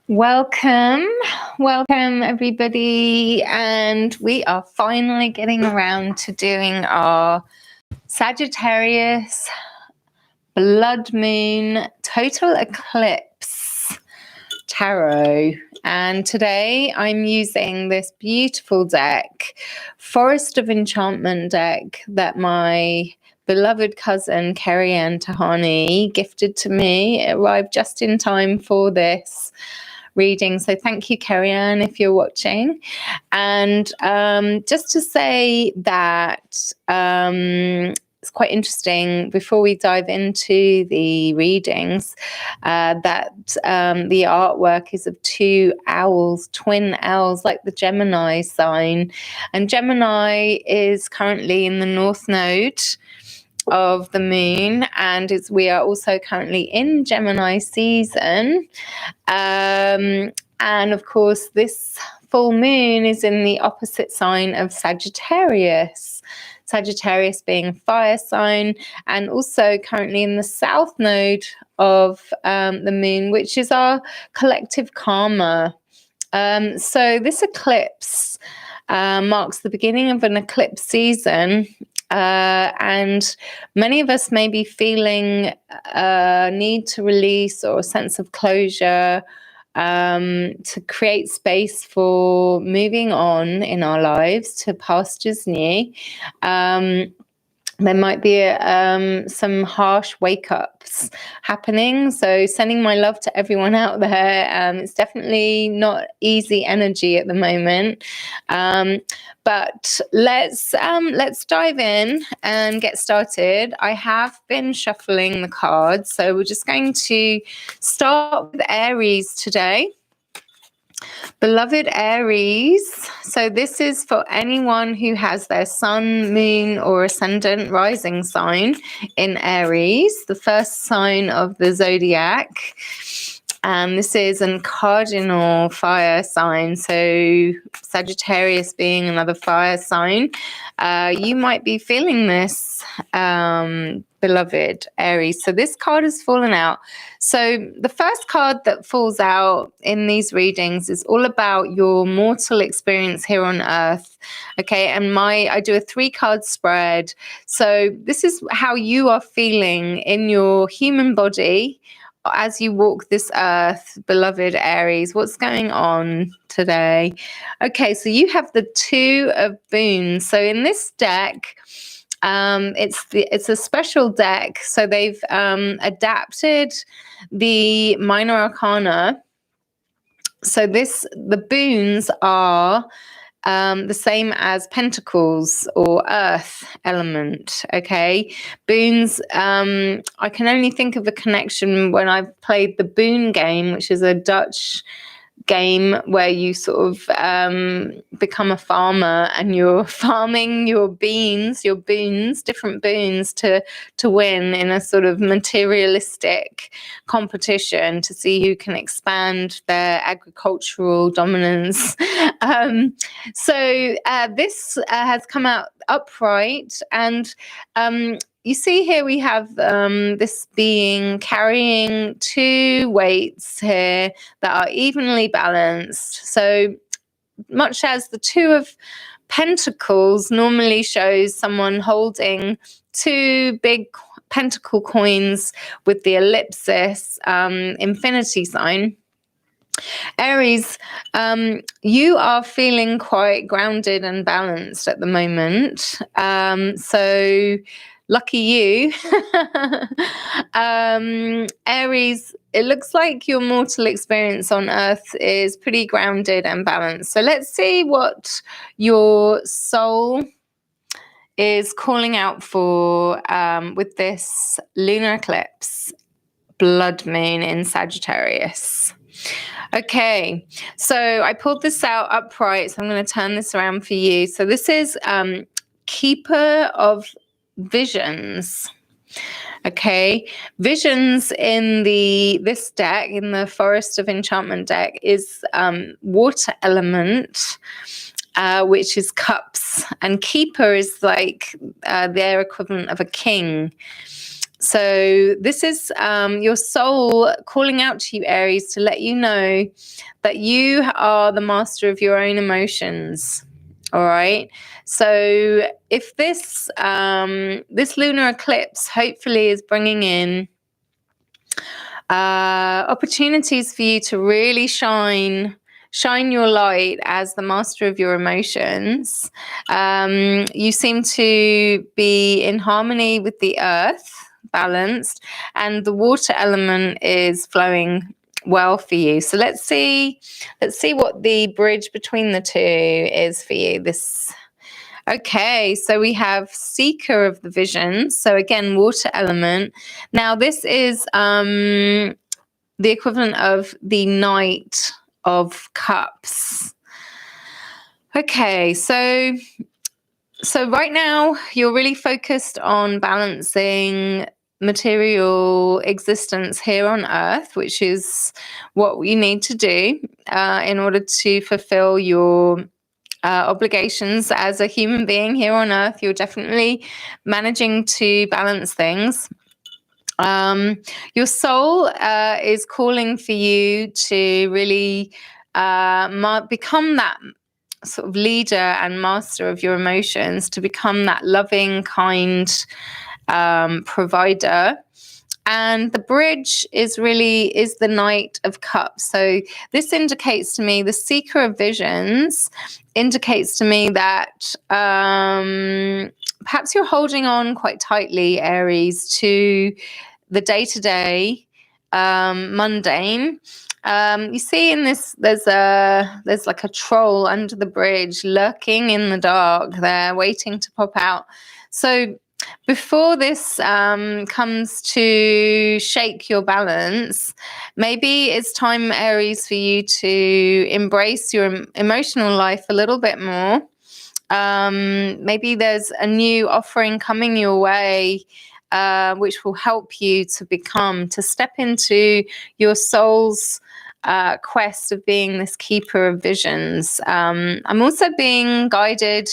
Welcome, welcome everybody, and we are finally getting around to doing our Sagittarius blood moon total eclipse tarot. And today I'm using this beautiful deck, Forest of Enchantment deck, that my beloved cousin Kerry Ann Tahani gifted to me. It arrived just in time for this reading, so thank you, Kerry Ann, if you're watching. And just to say that it's quite interesting before we dive into the readings, that the artwork is of two owls, twin owls, like the Gemini sign. And Gemini is currently in the North Node of the moon, and we are also currently in Gemini season, and of course this full moon is in the opposite sign of Sagittarius being fire sign, and also currently in the south node of the moon, which is our collective karma. So this eclipse marks the beginning of an eclipse season. And many of us may be feeling a need to release or a sense of closure, to create space for moving on in our lives to pastures new. There might be some harsh wake-ups happening, so sending my love to everyone out there. It's definitely not easy energy at the moment, but let's dive in and get started. I have been shuffling the cards, so we're just going to start with Aries today. Beloved Aries, so this is for anyone who has their sun, moon, or ascendant rising sign in Aries, the first sign of the zodiac. And this is a cardinal fire sign, so Sagittarius being another fire sign. You might be feeling this, beloved Aries. So this card has fallen out. So the first card that falls out in these readings is all about your mortal experience here on Earth. Okay, and I do a 3-card spread. So this is how you are feeling in your human body as you walk this earth, beloved Aries. What's going on today? Okay, so you have the 2 of Boons. So in this deck, it's a special deck. So they've adapted the minor arcana. So the Boons are the same as pentacles or earth element. Okay, boons, I can only think of a connection when I've played the Boon game, which is a Dutch game where you sort of become a farmer and you're farming your boons, different boons to win in a sort of materialistic competition to see who can expand their agricultural dominance. So this has come out upright, and you see here we have this being carrying 2 weights here that are evenly balanced. So much as the 2 of Pentacles normally shows someone holding 2 big pentacle coins with the ellipsis, infinity sign, Aries, you are feeling quite grounded and balanced at the moment. So lucky you. Aries, it looks like your mortal experience on Earth is pretty grounded and balanced. So let's see what your soul is calling out for with this lunar eclipse blood moon in Sagittarius. Okay, so I pulled this out upright, so I'm going to turn this around for you. So this is Keeper of Visions. Okay, visions in this deck, in the Forest of Enchantment deck, is water element, which is cups, and keeper is like their equivalent of a king. So this is your soul calling out to you, Aries, to let you know that you are the master of your own emotions. All right. So if this this lunar eclipse hopefully is bringing in opportunities for you to really shine your light as the master of your emotions. You seem to be in harmony with the earth, balanced, and the water element is flowing well for you. So let's see what the bridge between the two is for you. Okay, so we have Seeker of the Visions. So again, water element. Now this is the equivalent of the Knight of Cups. Okay, so right now you're really focused on balancing material existence here on Earth, which is what you need to do in order to fulfill your obligations as a human being here on Earth. You're definitely managing to balance things. Your soul is calling for you to really become that sort of leader and master of your emotions, to become that loving, kind provider. And the bridge is the Knight of Cups. So this indicates to me, the Seeker of Visions indicates to me that perhaps you're holding on quite tightly, Aries, to the day-to-day mundane. You see in this, there's like a troll under the bridge, lurking in the dark there, waiting to pop out. So before this comes to shake your balance, maybe it's time, Aries, for you to embrace your emotional life a little bit more. Maybe there's a new offering coming your way, which will help you to step into your soul's quest of being this keeper of visions. I'm also being guided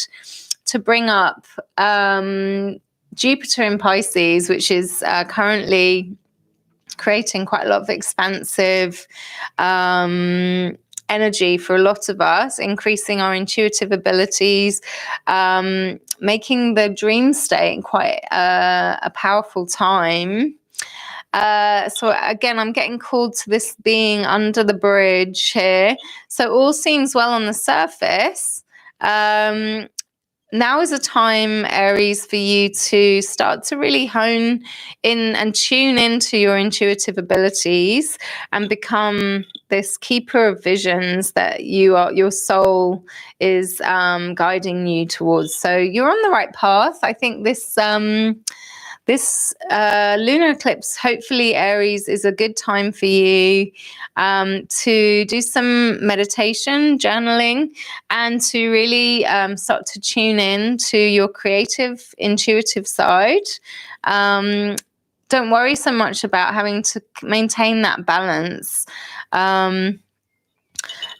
to bring up Jupiter in Pisces, which is currently creating quite a lot of expansive energy for a lot of us, increasing our intuitive abilities, making the dream state quite a powerful time. So again, I'm getting called to this being under the bridge here. So all seems well on the surface. Now is a time, Aries, for you to start to really hone in and tune into your intuitive abilities and become this keeper of visions that your soul is guiding you towards. So you're on the right path. I think this lunar eclipse, hopefully, Aries, is a good time for you to do some meditation, journaling, and to really start to tune in to your creative, intuitive side. Don't worry so much about having to maintain that balance.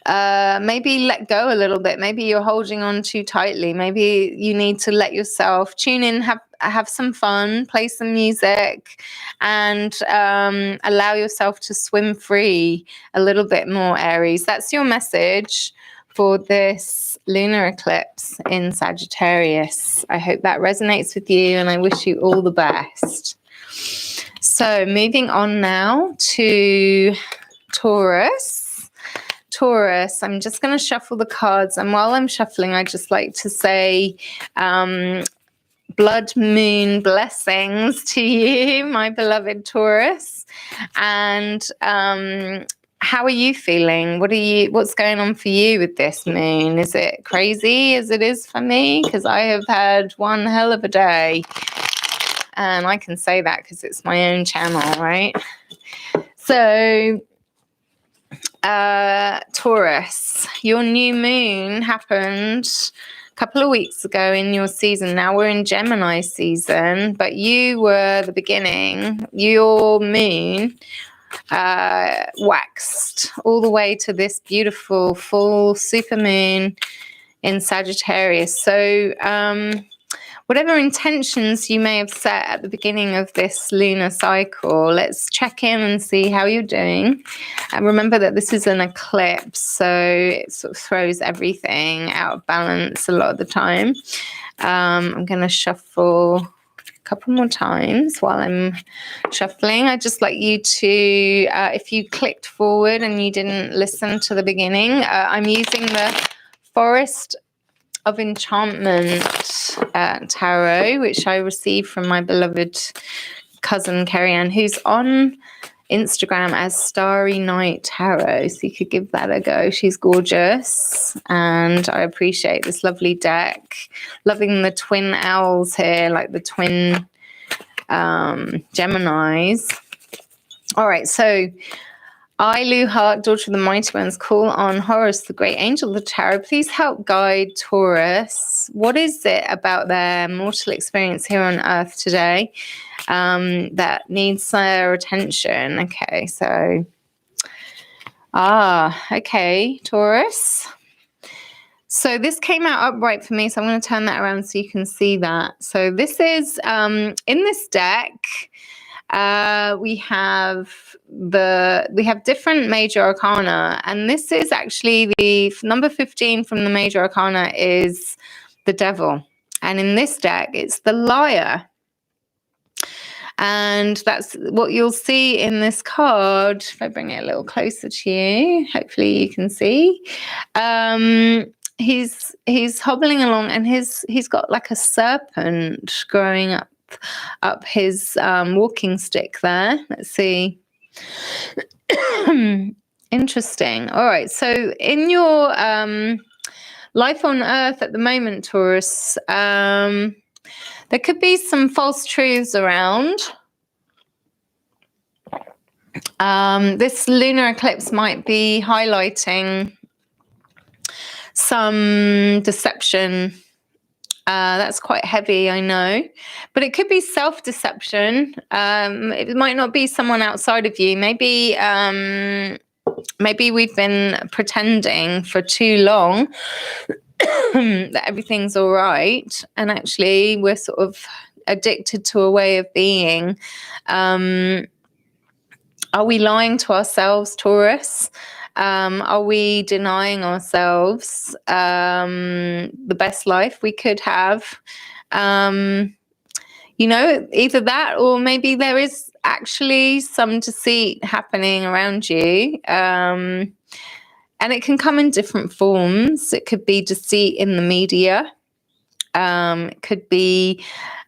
Maybe let go a little bit. Maybe you're holding on too tightly. Maybe you need to let yourself tune in, have some fun, play some music, and allow yourself to swim free a little bit more, Aries. That's your message for this lunar eclipse in Sagittarius. I hope that resonates with you, and I wish you all the best. So moving on now to Taurus. I'm just going to shuffle the cards, and while I'm shuffling, I'd just like to say blood moon blessings to you, my beloved Taurus. And how are you feeling? What's going on for you with this moon? Is it crazy as it is for me? Because I have had one hell of a day, and I can say that because it's my own channel, right? So Taurus, your new moon happened a couple of weeks ago in your season. Now we're in Gemini season, but you were the beginning. Your moon waxed all the way to this beautiful full super moon in Sagittarius. So whatever intentions you may have set at the beginning of this lunar cycle, let's check in and see how you're doing. And remember that this is an eclipse, so it sort of throws everything out of balance a lot of the time. I'm going to shuffle a couple more times while I'm shuffling. I'd just like you to, if you clicked forward and you didn't listen to the beginning, I'm using the Forest of Enchantment tarot, which I received from my beloved cousin Kerry-Ann, who's on Instagram as Starry Night Tarot, so you could give that a go. She's gorgeous, and I appreciate this lovely deck. Loving the twin owls here, like the twin Geminis. All right, so I, Lou Hart, daughter of the mighty ones, call on Horus, the great angel of the tarot. Please help guide Taurus. What is it about their mortal experience here on Earth today that needs their attention? Okay, so, okay, Taurus. So this came out upright for me, so I'm going to turn that around so you can see that. So this is, in this deck, we have different major arcana, and this is actually the number 15 from the major arcana is the devil, and in this deck it's the liar, and that's what you'll see in this card. If I bring it a little closer to you, hopefully you can see. He's hobbling along, and he's got like a serpent growing up his walking stick there. Let's see. Interesting. All right, so in your life on Earth at the moment, Taurus, there could be some false truths around. This lunar eclipse might be highlighting some deception. That's quite heavy, I know, but it could be self-deception. It might not be someone outside of you. Maybe we've been pretending for too long that everything's all right, and actually we're sort of addicted to a way of being. Are we lying to ourselves, Taurus? Are we denying ourselves the best life we could have? You know, either that, or maybe there is actually some deceit happening around you. And it can come in different forms. It could be deceit in the media. It could be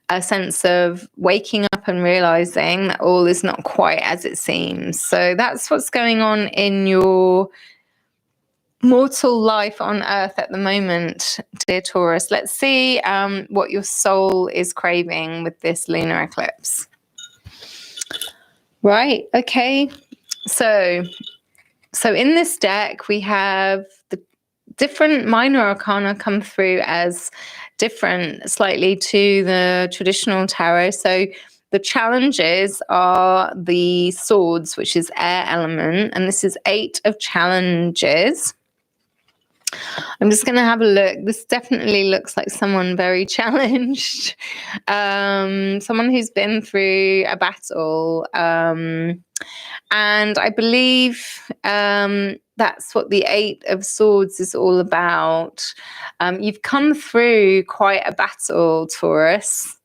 a sense of waking up and realizing that all is not quite as it seems. So that's what's going on in your mortal life on Earth at the moment, dear Taurus. Let's see what your soul is craving with this lunar eclipse. Right, okay. So in this deck, we have the different minor arcana come through as different slightly to the traditional tarot. So the challenges are the swords, which is air element, and this is 8 of challenges. I'm just going to have a look. This definitely looks like someone very challenged, someone who's been through a battle, and I believe that's what the 8 of Swords is all about. You've come through quite a battle, Taurus,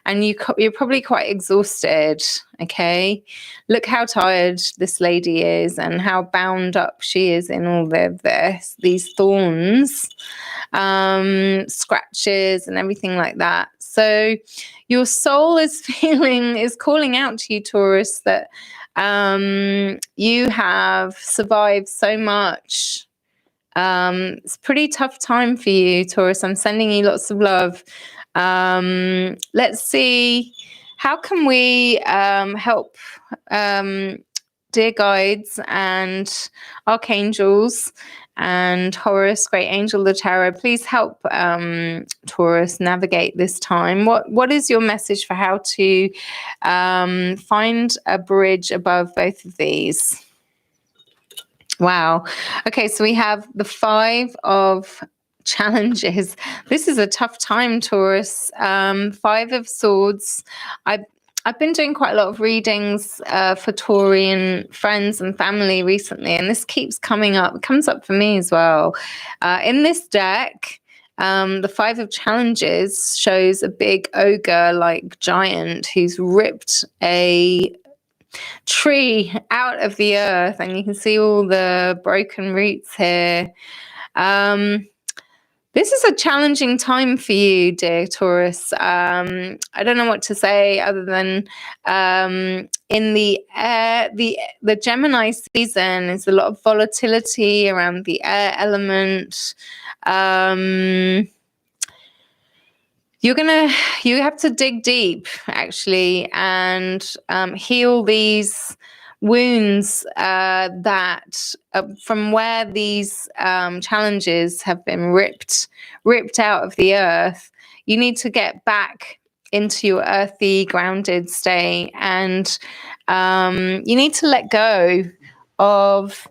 and you're probably quite exhausted, okay? Look how tired this lady is and how bound up she is in all these thorns, scratches and everything like that. So your soul is calling out to you, Taurus, that you have survived so much. It's a pretty tough time for you, Taurus. I'm sending you lots of love. Let's see, how can we help dear guides and archangels and Horus, great angel of the tarot, please help Taurus navigate this time. What is your message for how to find a bridge above both of these? Wow. Okay, so we have the 5 of challenges. This is a tough time, Taurus. 5 of Swords. I've been doing quite a lot of readings for Taurian friends and family recently, and this keeps coming up. It comes up for me as well. In this deck, the 5 of Challenges shows a big ogre-like giant who's ripped a tree out of the earth, and you can see all the broken roots here. This is a challenging time for you, dear Taurus. I don't know what to say other than in the air, the Gemini season is a lot of volatility around the air element. You have to dig deep, actually, and heal these wounds that from where these challenges have been ripped out of the earth. You need to get back into your earthy, grounded state, and you need to let go of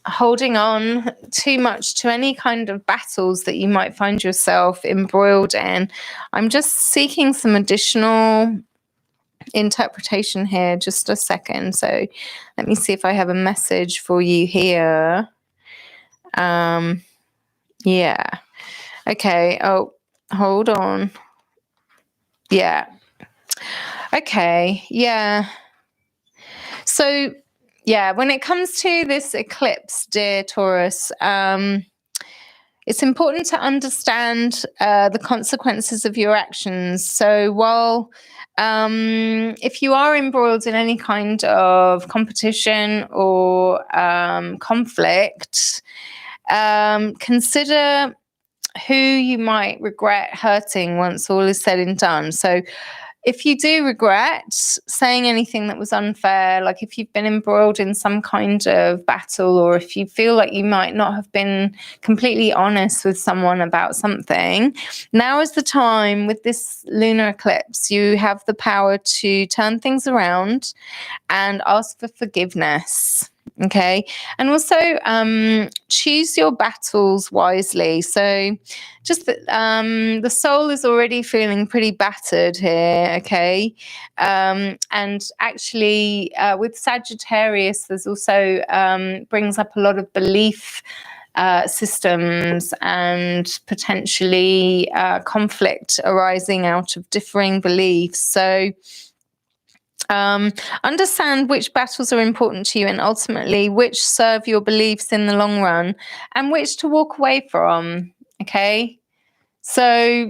holding on too much to any kind of battles that you might find yourself embroiled in. I'm just seeking some additional interpretation here. Just a second. So let me see if I have a message for you here. Yeah. Okay. Oh, hold on. Yeah. Okay. Yeah. So yeah, when it comes to this eclipse, dear Taurus, it's important to understand the consequences of your actions. So while if you are embroiled in any kind of competition or conflict, consider who you might regret hurting once all is said and done. So if you do regret saying anything that was unfair, like if you've been embroiled in some kind of battle, or if you feel like you might not have been completely honest with someone about something, now is the time. With this lunar eclipse, you have the power to turn things around and ask for forgiveness. Okay. And also choose your battles wisely. So just the soul is already feeling pretty battered here. Okay. And actually with Sagittarius, there's also brings up a lot of belief systems and potentially conflict arising out of differing beliefs. So understand which battles are important to you and ultimately which serve your beliefs in the long run and which to walk away from. Okay. So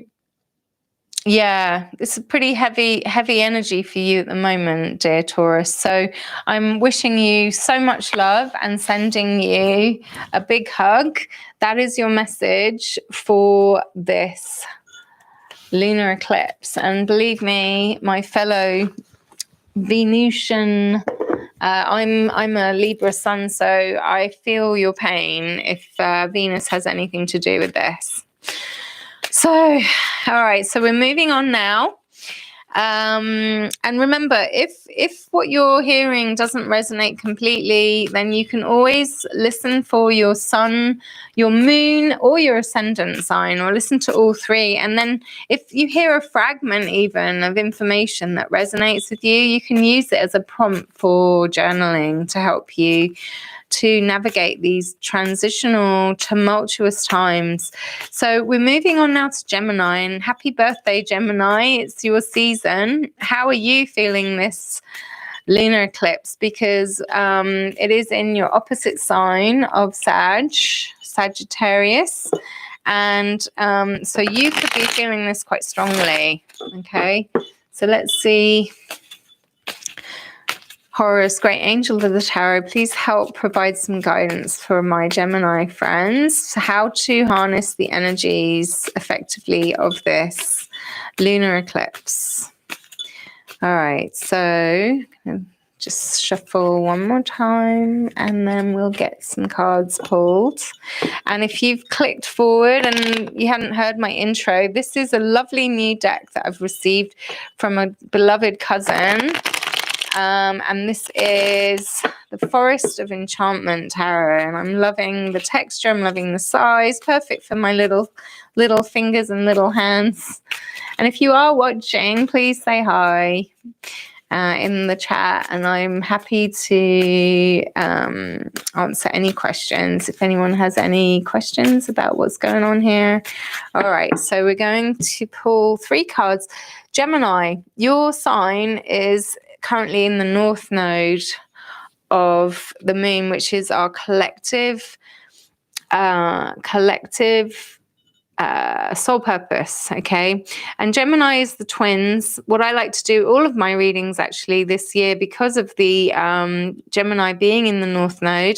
yeah, it's a pretty heavy energy for you at the moment, dear Taurus. So I'm wishing you so much love and sending you a big hug. That is your message for this lunar eclipse. And believe me, my fellow Venusian, I'm a Libra sun, so I feel your pain if Venus has anything to do with this. So, all right, so we're moving on now. And remember, if what you're hearing doesn't resonate completely, then you can always listen for your sun, your moon, or your ascendant sign, or listen to all 3. And then if you hear a fragment even of information that resonates with you, you can use it as a prompt for journaling to help you to navigate these transitional, tumultuous times. So we're moving on now to Gemini, and happy birthday, Gemini. It's your season. How are you feeling this lunar eclipse? Because it is in your opposite sign of Sagittarius. And so you could be feeling this quite strongly. Okay, so let's see. Horus, great angel of the tarot, please help provide some guidance for my Gemini friends. How to harness the energies effectively of this lunar eclipse. All right, so just shuffle one more time and then we'll get some cards pulled. And if you've clicked forward and you hadn't heard my intro, this is a lovely new deck that I've received from a beloved cousin. And this is the Forest of Enchantment tarot, and I'm loving the texture, I'm loving the size, perfect for my little fingers and little hands. And if you are watching, please say hi in the chat, and I'm happy to answer any questions if anyone has any questions about what's going on here. All right, so we're going to pull 3 cards. Gemini, your sign is currently in the north node of the moon, which is our collective soul purpose. Okay, and Gemini is the twins. What I like to do, all of my readings actually this year, because of the Gemini being in the north node,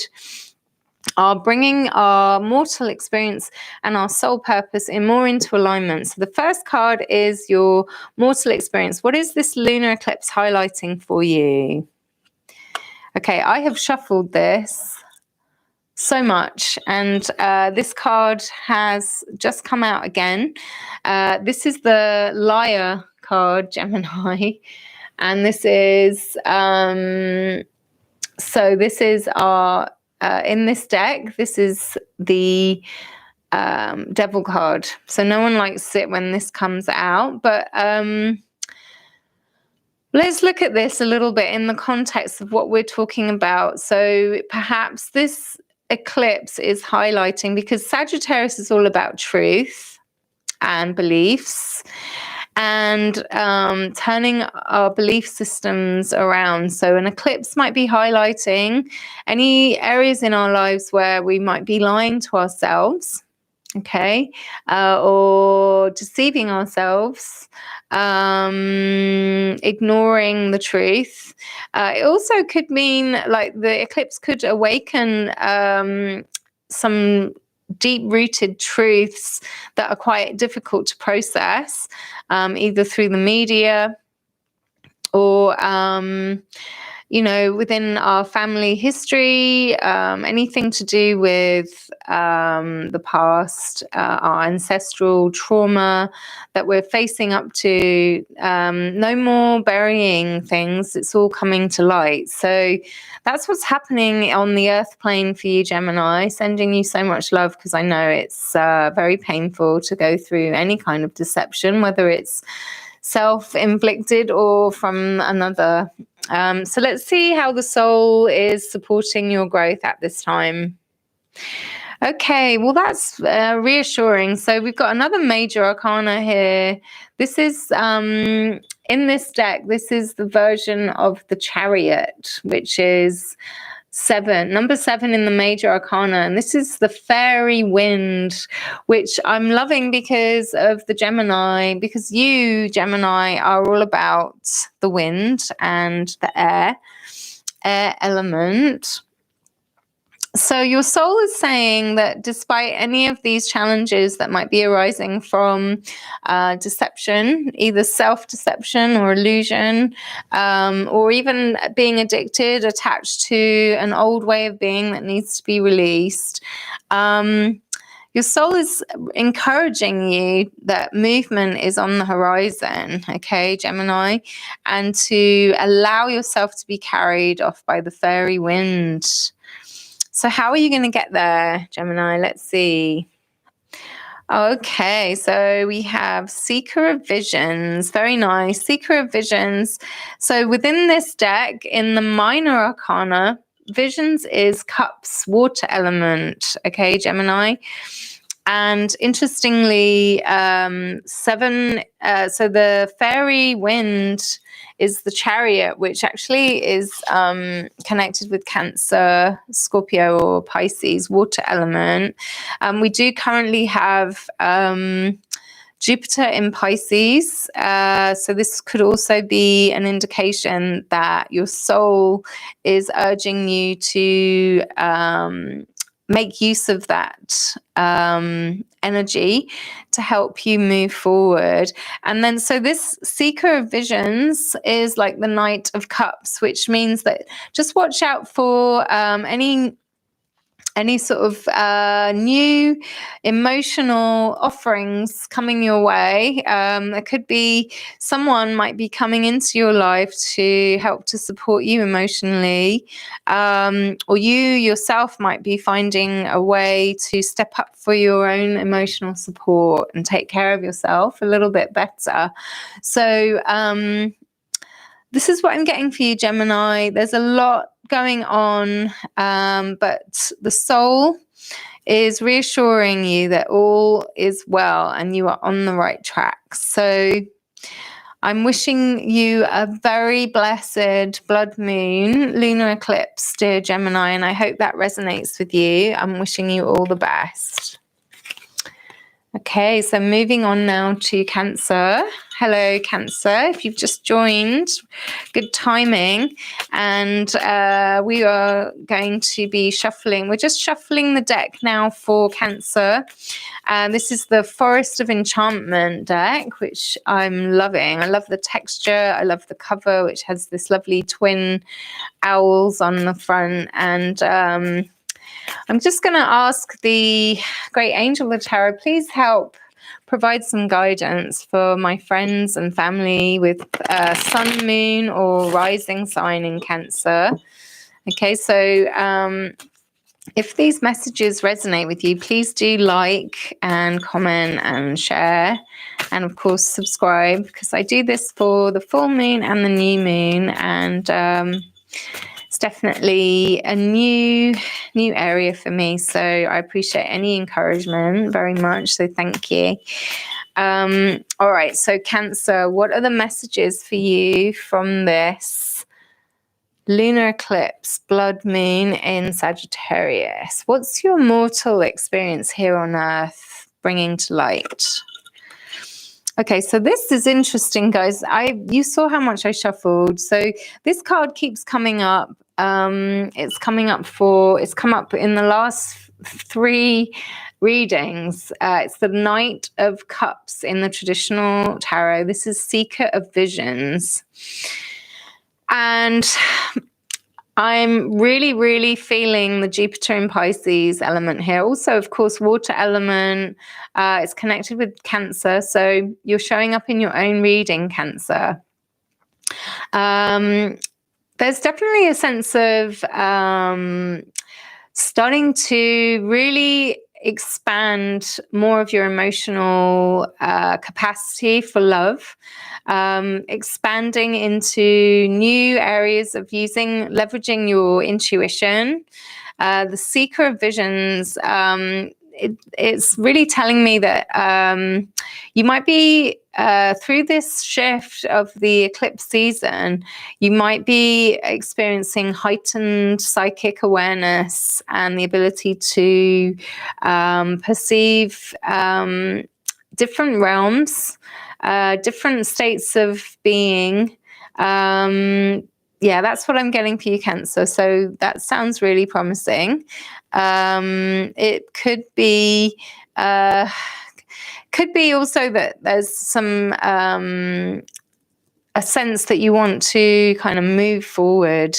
are bringing our mortal experience and our soul purpose more into alignment. So the first card is your mortal experience. What is this lunar eclipse highlighting for you? Okay, I have shuffled this so much, and this card has just come out again. This is the Liar card, Gemini, and this is so this is our in this deck, this is the Devil card. So no one likes it when this comes out, but let's look at this a little bit in the context of what we're talking about. So perhaps this eclipse is highlighting, because Sagittarius is all about truth and beliefs and turning our belief systems around. So an eclipse might be highlighting any areas in our lives where we might be lying to ourselves, okay, or deceiving ourselves, ignoring the truth. It also could mean, like, the eclipse could awaken some deep-rooted truths that are quite difficult to process, either through the media or you know, within our family history, anything to do with the past, our ancestral trauma that we're facing up to. No more burying things. It's all coming to light. So that's what's happening on the earth plane for you, Gemini. Sending you so much love, because I know it's very painful to go through any kind of deception, whether it's self-inflicted or from another. So let's see how the soul is supporting your growth at this time. Okay, well, that's reassuring. So we've got another major arcana here. This is, in this deck, this is the version of the Chariot, which is number 7 in the major arcana, and this is the fairy wind, which I'm loving because of the Gemini, because you, Gemini, are all about the wind and the air element. So your soul is saying that despite any of these challenges that might be arising from deception, either self-deception or illusion, or even being addicted, attached to an old way of being that needs to be released, your soul is encouraging you that movement is on the horizon, okay, Gemini, and to allow yourself to be carried off by the fairy wind. So how are you going to get there, Gemini? Let's see. Okay, so we have Seeker of Visions. Very nice. Seeker of Visions. So within this deck, in the minor arcana, Visions is Cups, water element. Okay, Gemini. And interestingly, 7, so the fairy wind is the Chariot, which actually is connected with Cancer, Scorpio, or Pisces, water element. We do currently have Jupiter in Pisces, so this could also be an indication that your soul is urging you to make use of that energy to help you move forward. And then so this Seeker of Visions is like the Knight of Cups, which means that just watch out for any any sort of new emotional offerings coming your way. There could be someone might be coming into your life to help to support you emotionally, or you yourself might be finding a way to step up for your own emotional support and take care of yourself a little bit better. So this is what I'm getting for you, Gemini. There's a lot going on, but the soul is reassuring you that all is well and you are on the right track. So I'm wishing you a very blessed blood moon lunar eclipse, dear Gemini, and I hope that resonates with you. I'm wishing you all the best. Okay, so moving on now to Cancer. Hello, Cancer. If you've just joined, good timing. And we are going to be shuffling. We're just shuffling the deck now for Cancer. This is the Forest of Enchantment deck, which I'm loving. I love the texture. I love the cover, which has this lovely twin owls on the front. And I'm just going to ask the great angel of tarot, please help provide some guidance for my friends and family with sun, moon, or rising sign in Cancer. Okay, so if these messages resonate with you, please do like and comment and share. And of course, subscribe, because I do this for the full moon and the new moon. And it's definitely a new area for me, so I appreciate any encouragement very much, so thank you. All right, so Cancer, what are the messages for you from this lunar eclipse, blood moon in Sagittarius? What's your mortal experience here on Earth bringing to light? Okay, so this is interesting, guys. You saw how much I shuffled. So this card keeps coming up. It's come up in the last 3 readings. It's the Knight of Cups in the traditional tarot. This is Seeker of Visions. And I'm really, really feeling the Jupiter in Pisces element here. Also, of course, water element. It's connected with Cancer. So you're showing up in your own reading, Cancer. There's definitely a sense of starting to really expand more of your emotional capacity for love, expanding into new areas of leveraging your intuition. The Seeker of Visions, it's really telling me that you might be, through this shift of the eclipse season, you might be experiencing heightened psychic awareness and the ability to perceive different realms, different states of being. Yeah, that's what I'm getting for you, Cancer. So that sounds really promising. It could be also that there's some a sense that you want to kind of move forward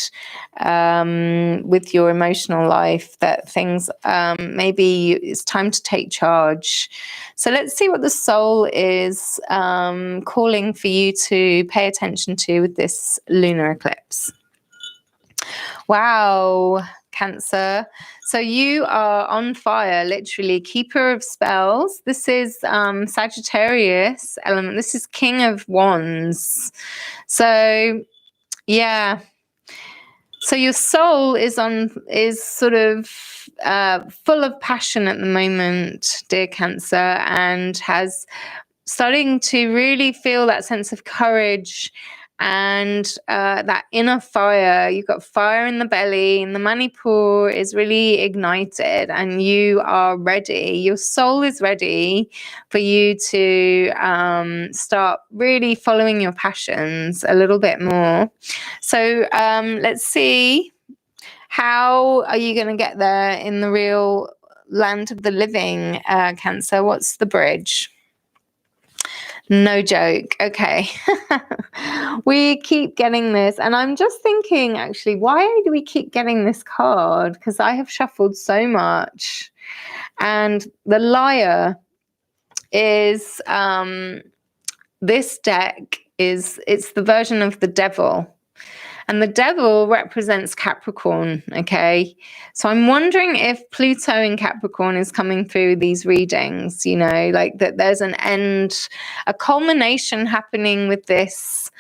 with your emotional life, that things maybe it's time to take charge. So let's see what the soul is calling for you to pay attention to with this lunar eclipse. Wow, Cancer. So you are on fire, literally. Keeper of spells. This is Sagittarius element. This is King of Wands. So yeah. So your soul is sort of full of passion at the moment, dear Cancer, and starting to really feel that sense of courage and that inner fire. You've got fire in the belly, and the Manipur is really ignited, and you are ready. Your soul is ready for you to start really following your passions a little bit more. So let's see, how are you going to get there in the real land of the living, Cancer? What's the bridge? No joke. Okay. We keep getting this. And I'm just thinking, actually, why do we keep getting this card? Because I have shuffled so much. And the Liar is this deck it's the version of the Devil. And the Devil represents Capricorn, okay? So I'm wondering if Pluto in Capricorn is coming through these readings, you know, like that there's an end, a culmination happening with this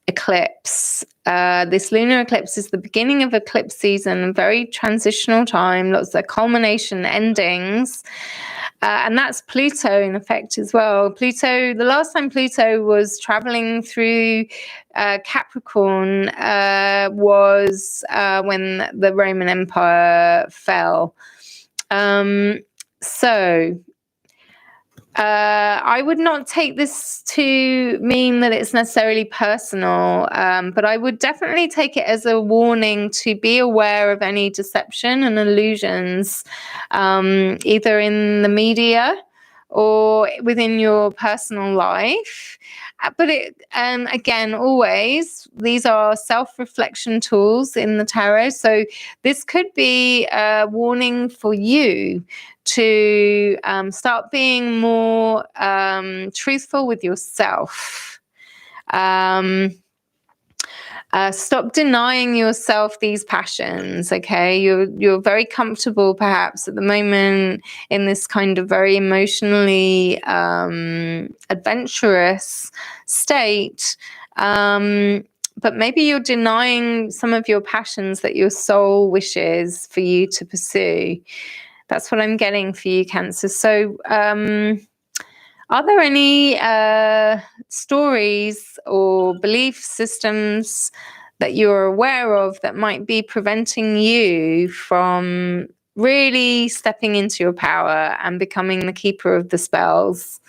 eclipse. This lunar eclipse is the beginning of eclipse season, a very transitional time, lots of culmination endings. And that's Pluto in effect as well. Pluto, the last time Pluto was traveling through Capricorn was when the Roman Empire fell. I would not take this to mean that it's necessarily personal, but I would definitely take it as a warning to be aware of any deception and illusions, either in the media or within your personal life. But again, always, these are self-reflection tools in the tarot. So this could be a warning for you to start being more truthful with yourself. Stop denying yourself these passions, okay? You're very comfortable perhaps at the moment in this kind of very emotionally adventurous state. But maybe you're denying some of your passions that your soul wishes for you to pursue. That's what I'm getting for you, Cancer. So are there any stories or belief systems that you're aware of that might be preventing you from really stepping into your power and becoming the keeper of the spells?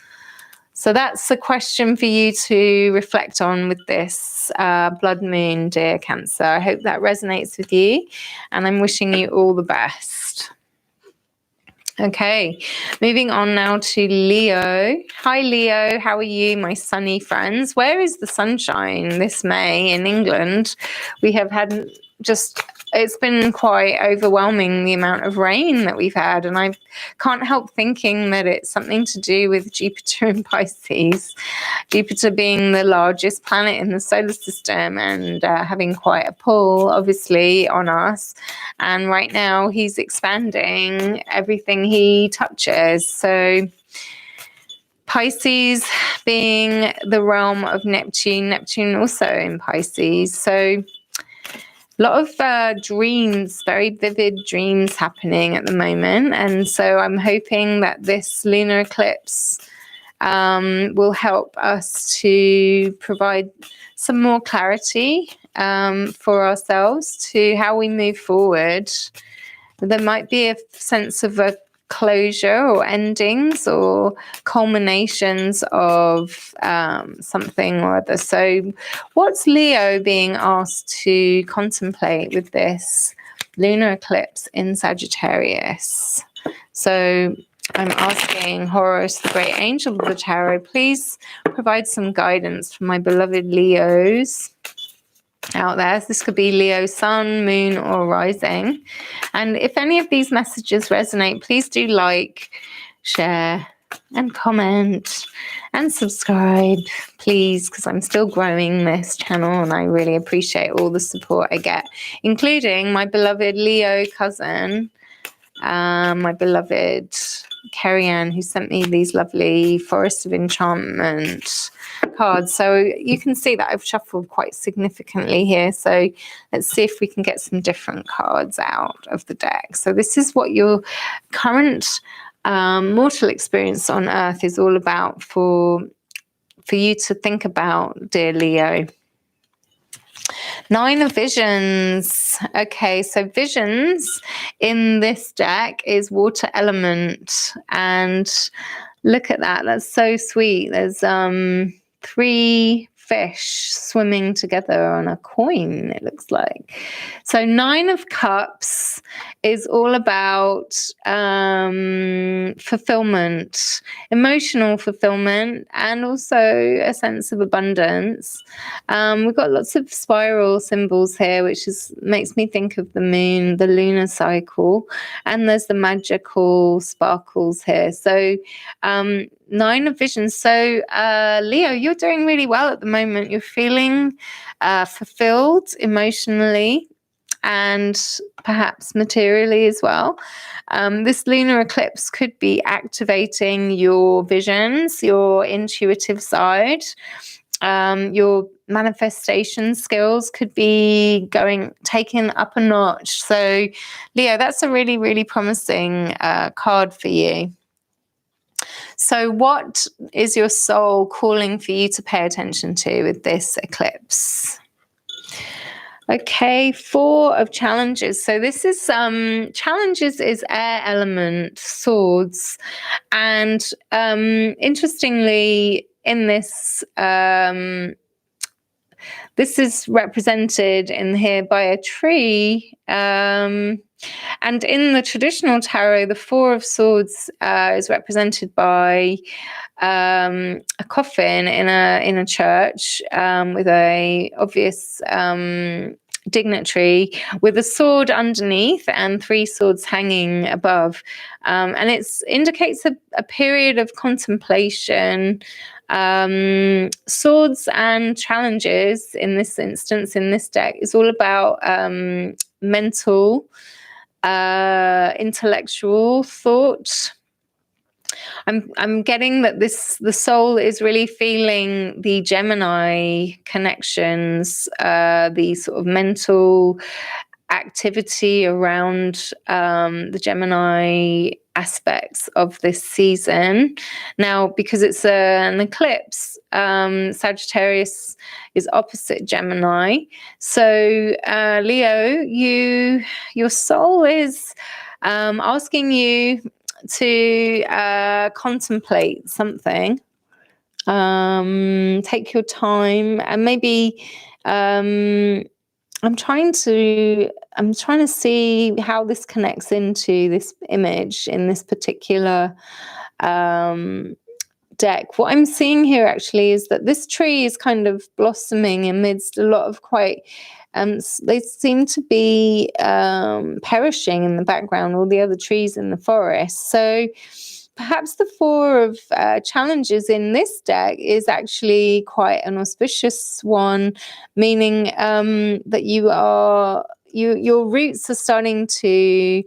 So that's a question for you to reflect on with this blood moon, dear Cancer. I hope that resonates with you, and I'm wishing you all the best. Okay, moving on now to Leo. Hi, Leo. How are you, my sunny friends? Where is the sunshine this May in England? We have had it's been quite overwhelming, the amount of rain that we've had. And I can't help thinking that it's something to do with Jupiter in Pisces. Jupiter being the largest planet in the solar system and having quite a pull, obviously, on us. And right now he's expanding everything he touches. So Pisces being the realm of Neptune also in Pisces. So a lot of dreams, very vivid dreams happening at the moment. And so I'm hoping that this lunar eclipse will help us to provide some more clarity for ourselves to how we move forward. There might be a sense of a closure or endings or culminations of something or other. So what's Leo being asked to contemplate with this lunar eclipse in Sagittarius? So I'm asking Horus, the great angel of the tarot, please provide some guidance for my beloved Leos out there. This could be Leo sun, moon, or rising. And if any of these messages resonate, please do like, share, and comment, and subscribe, please, because I'm still growing this channel and I really appreciate all the support I get, including my beloved Leo cousin, my beloved Carrie Ann, who sent me these lovely Forest of Enchantment cards. So you can see that I've shuffled quite significantly here. So let's see if we can get some different cards out of the deck. So this is what your current mortal experience on Earth is all about for you to think about, dear Leo. Nine of Visions. Okay, so Visions in this deck is water element. And look at that. That's so sweet. There's 3 fish swimming together on a coin, it looks like. So 9 of Cups is all about fulfillment, emotional fulfillment, and also a sense of abundance. We've got lots of spiral symbols here, which makes me think of the moon, the lunar cycle, and there's the magical sparkles here. So 9 of Visions. So Leo, you're doing really well at the moment. You're feeling fulfilled emotionally and perhaps materially as well. This lunar eclipse could be activating your visions, your intuitive side. Your manifestation skills could be taken up a notch. So Leo, that's a really, really promising card for you. So what is your soul calling for you to pay attention to with this eclipse? Okay, 4 of Challenges. So this is Challenges is air element, swords. And interestingly, in this this is represented in here by a tree. And in the traditional tarot, the 4 of Swords is represented by a coffin in a church with a obvious dignitary with a sword underneath and 3 swords hanging above. And it indicates a period of contemplation. Swords and Challenges in this instance, in this deck, is all about mental, intellectual thought. I'm getting that the soul is really feeling the Gemini connections, the sort of mental activity around the Gemini aspects of this season. Now, because it's an eclipse, Sagittarius is opposite Gemini. So, Leo, your soul is asking you to contemplate something. Take your time, and maybe I'm trying to see how this connects into this image in this particular deck. What I'm seeing here actually is that this tree is kind of blossoming amidst a lot of quite they seem to be perishing in the background, all the other trees in the forest. So perhaps the 4 of Challenges in this deck is actually quite an auspicious one, meaning that your roots are starting to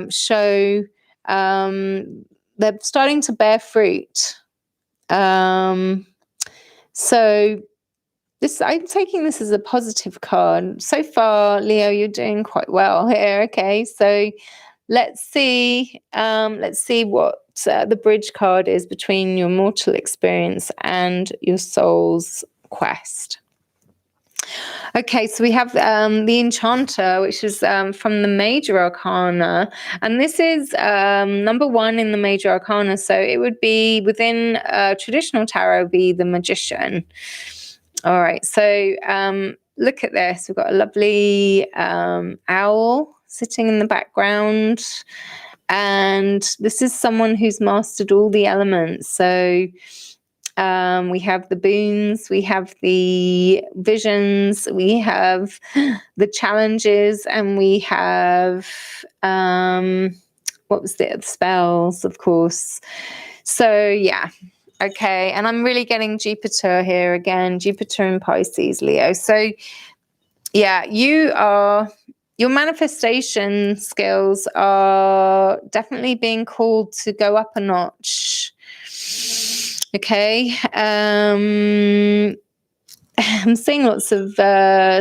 show, they're starting to bear fruit. So I'm taking this as a positive card. So far, Leo, you're doing quite well here. Okay, so let's see what the bridge card is between your mortal experience and your soul's quest. Okay, so we have the Enchanter, which is from the Major Arcana, and this is number 1 in the Major Arcana, so it would be within traditional tarot be the Magician. All right, so look at this. We've got a lovely owl sitting in the background, and this is someone who's mastered all the elements. So we have the boons, we have the visions, we have the challenges, and we have what was it? Spells, of course. So yeah. Okay, and I'm really getting Jupiter here again, Jupiter in Pisces, Leo. So yeah, your manifestation skills are definitely being called to go up a notch. Okay, I'm seeing lots of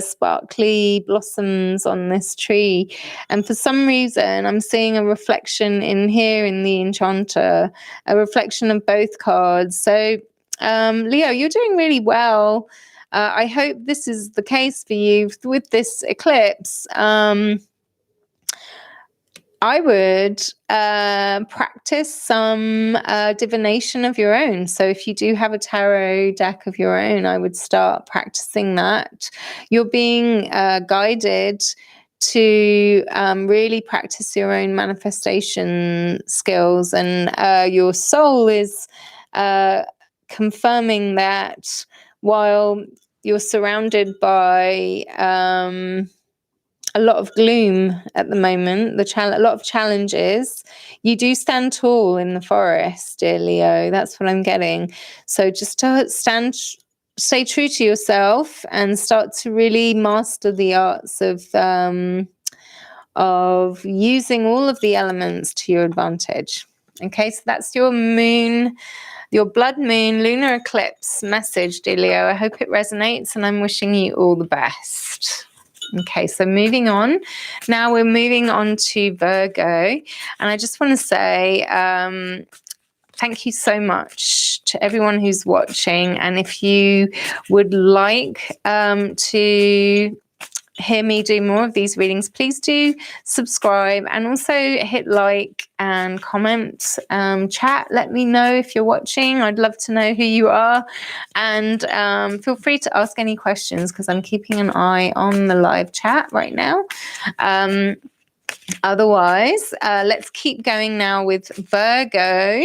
sparkly blossoms on this tree, and for some reason I'm seeing a reflection in here in the Enchanter, a reflection of both cards. So Leo, you're doing really well. I hope this is the case for you with this eclipse. I would practice some divination of your own. So if you do have a tarot deck of your own, I would start practicing that. You're being guided to really practice your own manifestation skills, and your soul is confirming that while you're surrounded by a lot of gloom at the moment, a lot of challenges, you do stand tall in the forest, dear Leo. That's what I'm getting. So just to stay true to yourself and start to really master the arts of using all of the elements to your advantage. Okay, so that's your moon, your blood moon lunar eclipse message, dear Leo. I hope it resonates, and I'm wishing you all the best. Okay, so moving on. Now we're moving on to Virgo. And I just want to say thank you so much to everyone who's watching. And if you would like to hear me do more of these readings, please do subscribe and also hit like and comment, chat. Let me know if you're watching. I'd love to know who you are, and feel free to ask any questions because I'm keeping an eye on the live chat right now. Otherwise, let's keep going now with Virgo.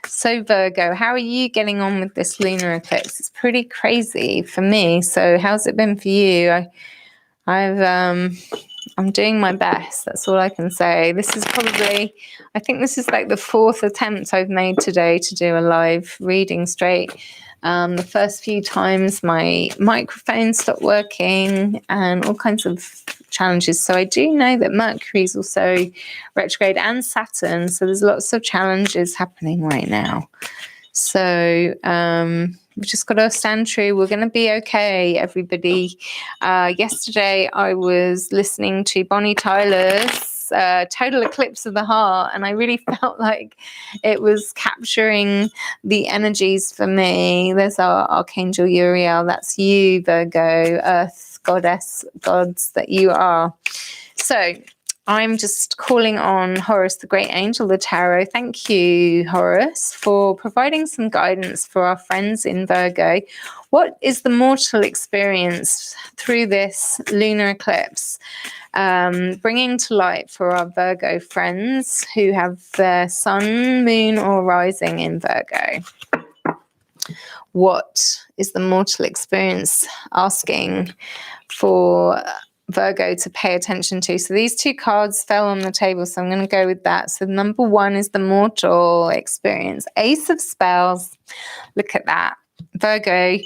So Virgo, how are you getting on with this lunar eclipse? It's pretty crazy for me. So how's it been for you? I'm doing my best. That's all I can say. This is probably, I think this is like the 4th attempt I've made today to do a live reading straight. The first few times my microphone stopped working and all kinds of challenges. So I do know that Mercury is also retrograde, and Saturn. So there's lots of challenges happening right now. So we've just got to stand true. We're going to be okay, everybody. Yesterday I was listening to Bonnie Tyler's Total Eclipse of the Heart, and I really felt like it was capturing the energies for me. There's our Archangel Uriel. That's you, Virgo, Earth, goddess, gods that you are. So I'm just calling on Horus, the great angel of the tarot. Thank you, Horus, for providing some guidance for our friends in Virgo. What is the mortal experience through this lunar eclipse? Bringing to light for our Virgo friends who have their sun, moon, or rising in Virgo. What is the mortal experience asking for Virgo to pay attention to? So these two cards fell on the table, so I'm going to go with that. So number 1 is the mortal experience. Ace of Spells. Look at that. Virgo.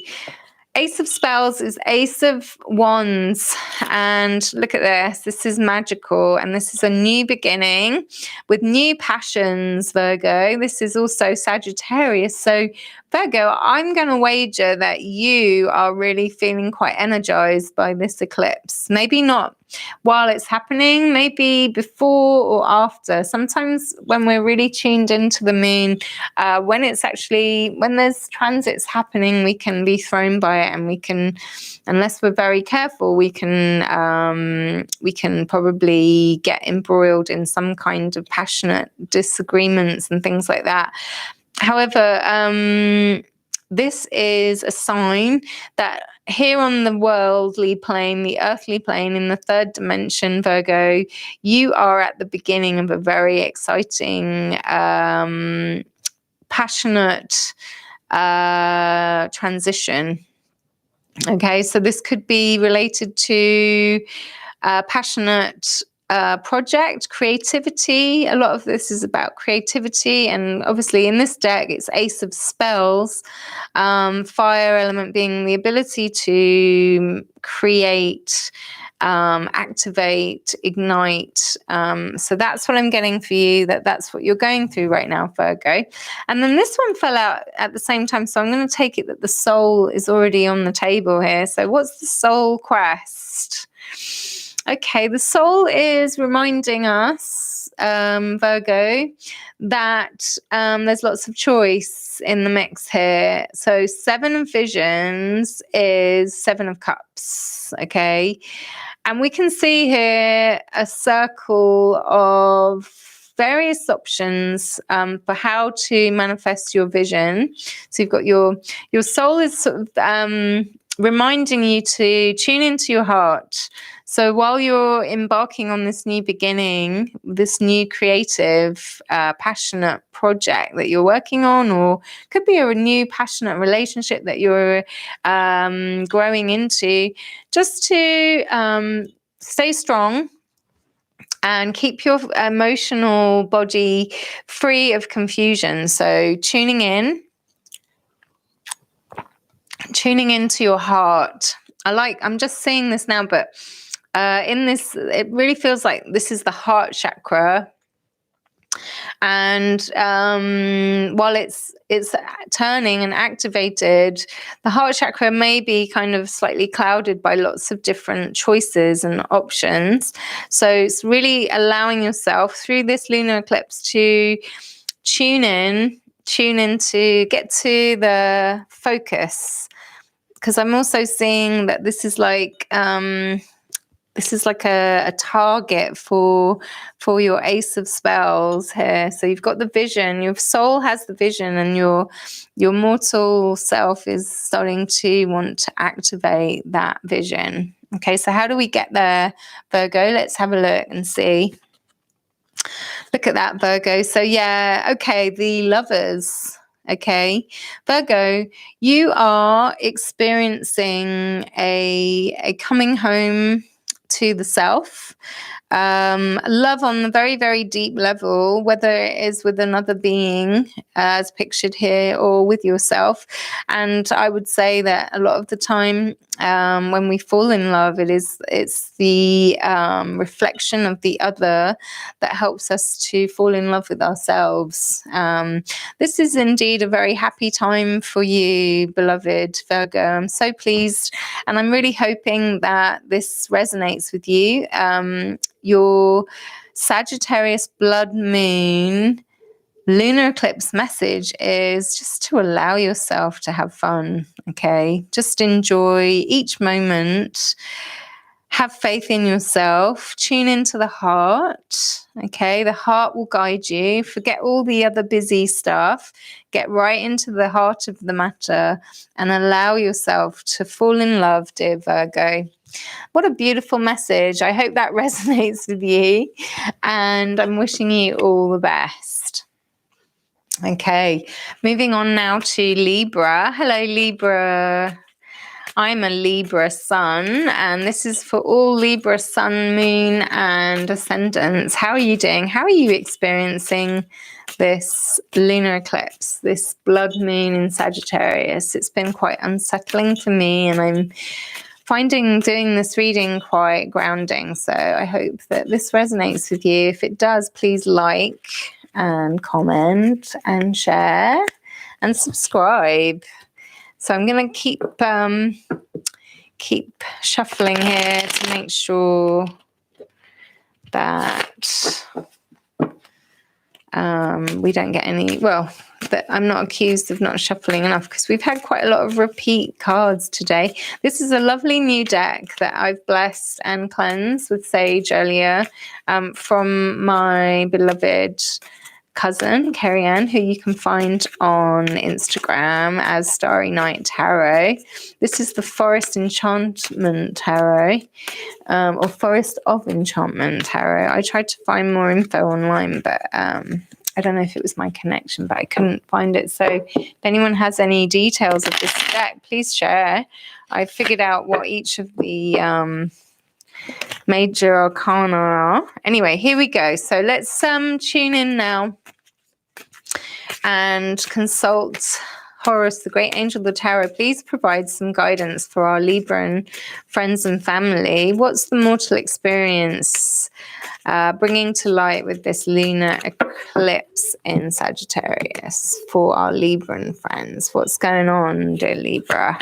Ace of Spells is Ace of Wands, and look at this. This is magical, and this is a new beginning with new passions, Virgo. This is also Sagittarius. So Virgo, I'm going to wager that you are really feeling quite energized by this eclipse. Maybe not while it's happening, maybe before or after. Sometimes when we're really tuned into the moon, when there's transits happening, we can be thrown by it, and we can, unless we're very careful, we can probably get embroiled in some kind of passionate disagreements and things like that. However, this is a sign that here on the worldly plane, the earthly plane, in the 3rd dimension, Virgo, you are at the beginning of a very exciting, passionate transition. Okay, so this could be related to passionate project, creativity. A lot of this is about creativity, and obviously in this deck it's Ace of Spells, fire element being the ability to create, activate, ignite. So that's what I'm getting for you, that's what you're going through right now, Virgo. And then this one fell out at the same time, so I'm going to take it that the soul is already on the table here. So what's the soul quest? Okay, the soul is reminding us Virgo, that there's lots of choice in the mix here. So 7 of Visions is 7 of Cups, okay? And we can see here a circle of various options for how to manifest your vision. So you've got your soul is sort of reminding you to tune into your heart. So while you're embarking on this new beginning, this new creative, passionate project that you're working on, or could be a new passionate relationship that you're growing into, just to stay strong and keep your emotional body free of confusion. So tuning into your heart. I'm just seeing this now, but in this, it really feels like this is the heart chakra. And while it's turning and activated, the heart chakra may be kind of slightly clouded by lots of different choices and options. So it's really allowing yourself through this lunar eclipse to tune in to get to the focus. Because I'm also seeing that this is like a target for your Ace of Spells here. So you've got the vision, your soul has the vision, and your mortal self is starting to want to activate that vision. Okay, so how do we get there, Virgo? Let's have a look and see. Look at that, Virgo. So yeah, okay, the Lovers. Okay, Virgo, you are experiencing a coming home to the self, love on the very, very deep level, whether it is with another being, as pictured here, or with yourself. And I would say that a lot of the time, when we fall in love, it's the reflection of the other that helps us to fall in love with ourselves. This is indeed a very happy time for you, beloved Virgo. I'm so pleased, and I'm really hoping that this resonates with you. Your Sagittarius blood moon lunar eclipse message is just to allow yourself to have fun, okay? Just enjoy each moment. Have faith in yourself. Tune into the heart, okay? The heart will guide you. Forget all the other busy stuff. Get right into the heart of the matter and allow yourself to fall in love, dear Virgo. What a beautiful message. I hope that resonates with you, and I'm wishing you all the best. Okay, moving on now to Libra. Hello, Libra. I'm a Libra sun, and this is for all Libra sun, moon, and ascendants. How are you doing? How are you experiencing this lunar eclipse, this blood moon in Sagittarius? It's been quite unsettling for me, and I'm finding doing this reading quite grounding. So I hope that this resonates with you. If it does, please like and comment and share and subscribe. So I'm going to keep shuffling here to make sure that we don't get any, that I'm not accused of not shuffling enough, because we've had quite a lot of repeat cards today. This is a lovely new deck that I've blessed and cleansed with sage earlier, from my beloved cousin Carrie Ann, who you can find on Instagram as Starry Night Tarot. This is the Forest Enchantment Tarot, or Forest of Enchantment Tarot. I tried to find more info online, but I don't know if it was my connection, but I couldn't find it. So if anyone has any details of this deck, please share. I figured out what each of the major arcana are. Anyway, here we go. So let's tune in now and consult Horus, the great angel of the tarot. Please provide some guidance for our Libran friends and family. What's the mortal experience bringing to light with this lunar eclipse in Sagittarius for our Libran friends? What's going on, dear Libra?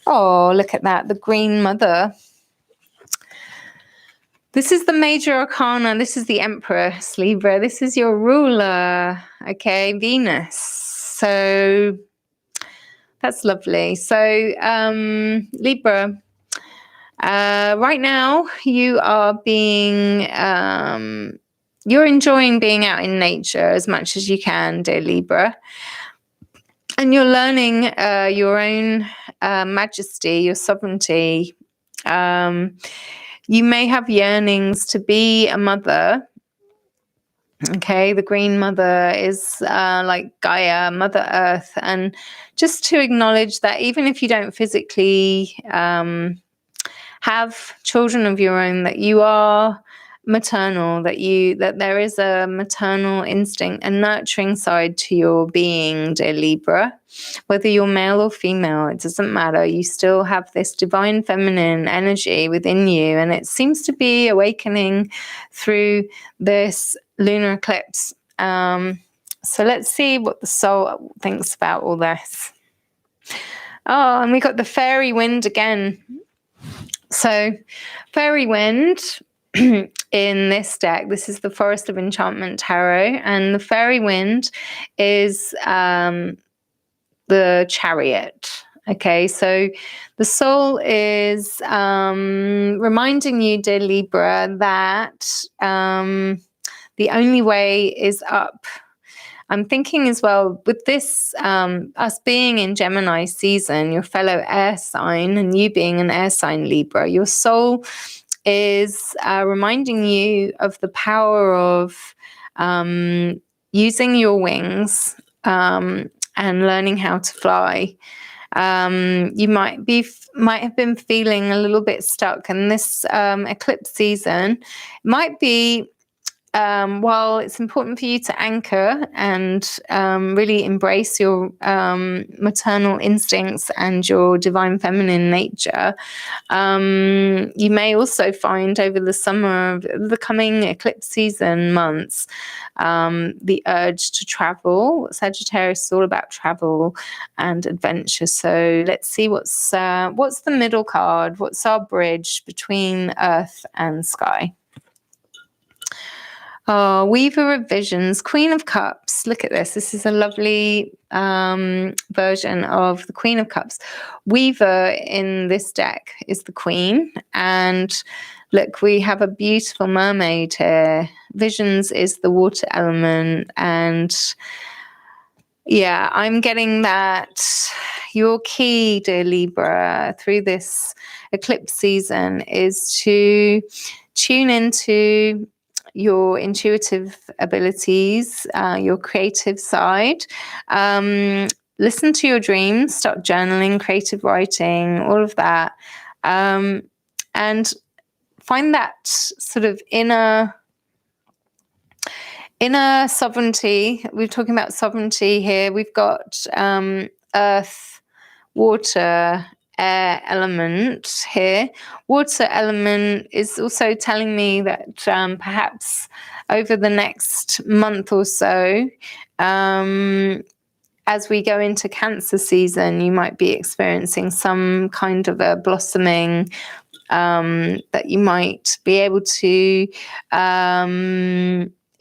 Oh, look at that, the Green Mother. This is the major arcana. This is the Empress, Libra. This is your ruler, okay, Venus. So that's lovely. So Libra, right now you are being, you're enjoying being out in nature as much as you can, dear Libra. And you're learning your own majesty, your sovereignty. You may have yearnings to be a mother. Okay, the green mother is like Gaia, Mother Earth. And just to acknowledge that even if you don't physically have children of your own, that you are maternal, that there is a maternal instinct and nurturing side to your being, dear Libra. Whether you're male or female, it doesn't matter. You still have this divine feminine energy within you, and it seems to be awakening through this lunar eclipse. So let's see what the soul thinks about all this. Oh, and we got the fairy wind again. So fairy wind in this deck, this is the Forest of Enchantment Tarot, and the fairy wind is the Chariot. Okay, so the soul is reminding you, dear Libra, that the only way is up. I'm thinking as well with this, us being in Gemini season, your fellow air sign, and you being an air sign Libra, your soul is reminding you of the power of using your wings and learning how to fly. You might have been feeling a little bit stuck, and this eclipse season might be, while it's important for you to anchor and really embrace your maternal instincts and your divine feminine nature, you may also find over the summer, the coming eclipse season months, the urge to travel. Sagittarius is all about travel and adventure. So let's see what's the middle card. What's our bridge between earth and sky? Oh, Weaver of Visions, Queen of Cups. Look at this. This is a lovely version of the Queen of Cups. Weaver in this deck is the Queen. And look, we have a beautiful mermaid here. Visions is the water element. And yeah, I'm getting that your key, dear Libra, through this eclipse season is to tune into your intuitive abilities, your creative side. Listen to your dreams, start journaling, creative writing, all of that. And find that sort of inner sovereignty. We're talking about sovereignty here. We've got earth, water, air element here. Water element is also telling me that perhaps over the next month or so, as we go into Cancer season, you might be experiencing some kind of a blossoming, that you might be able to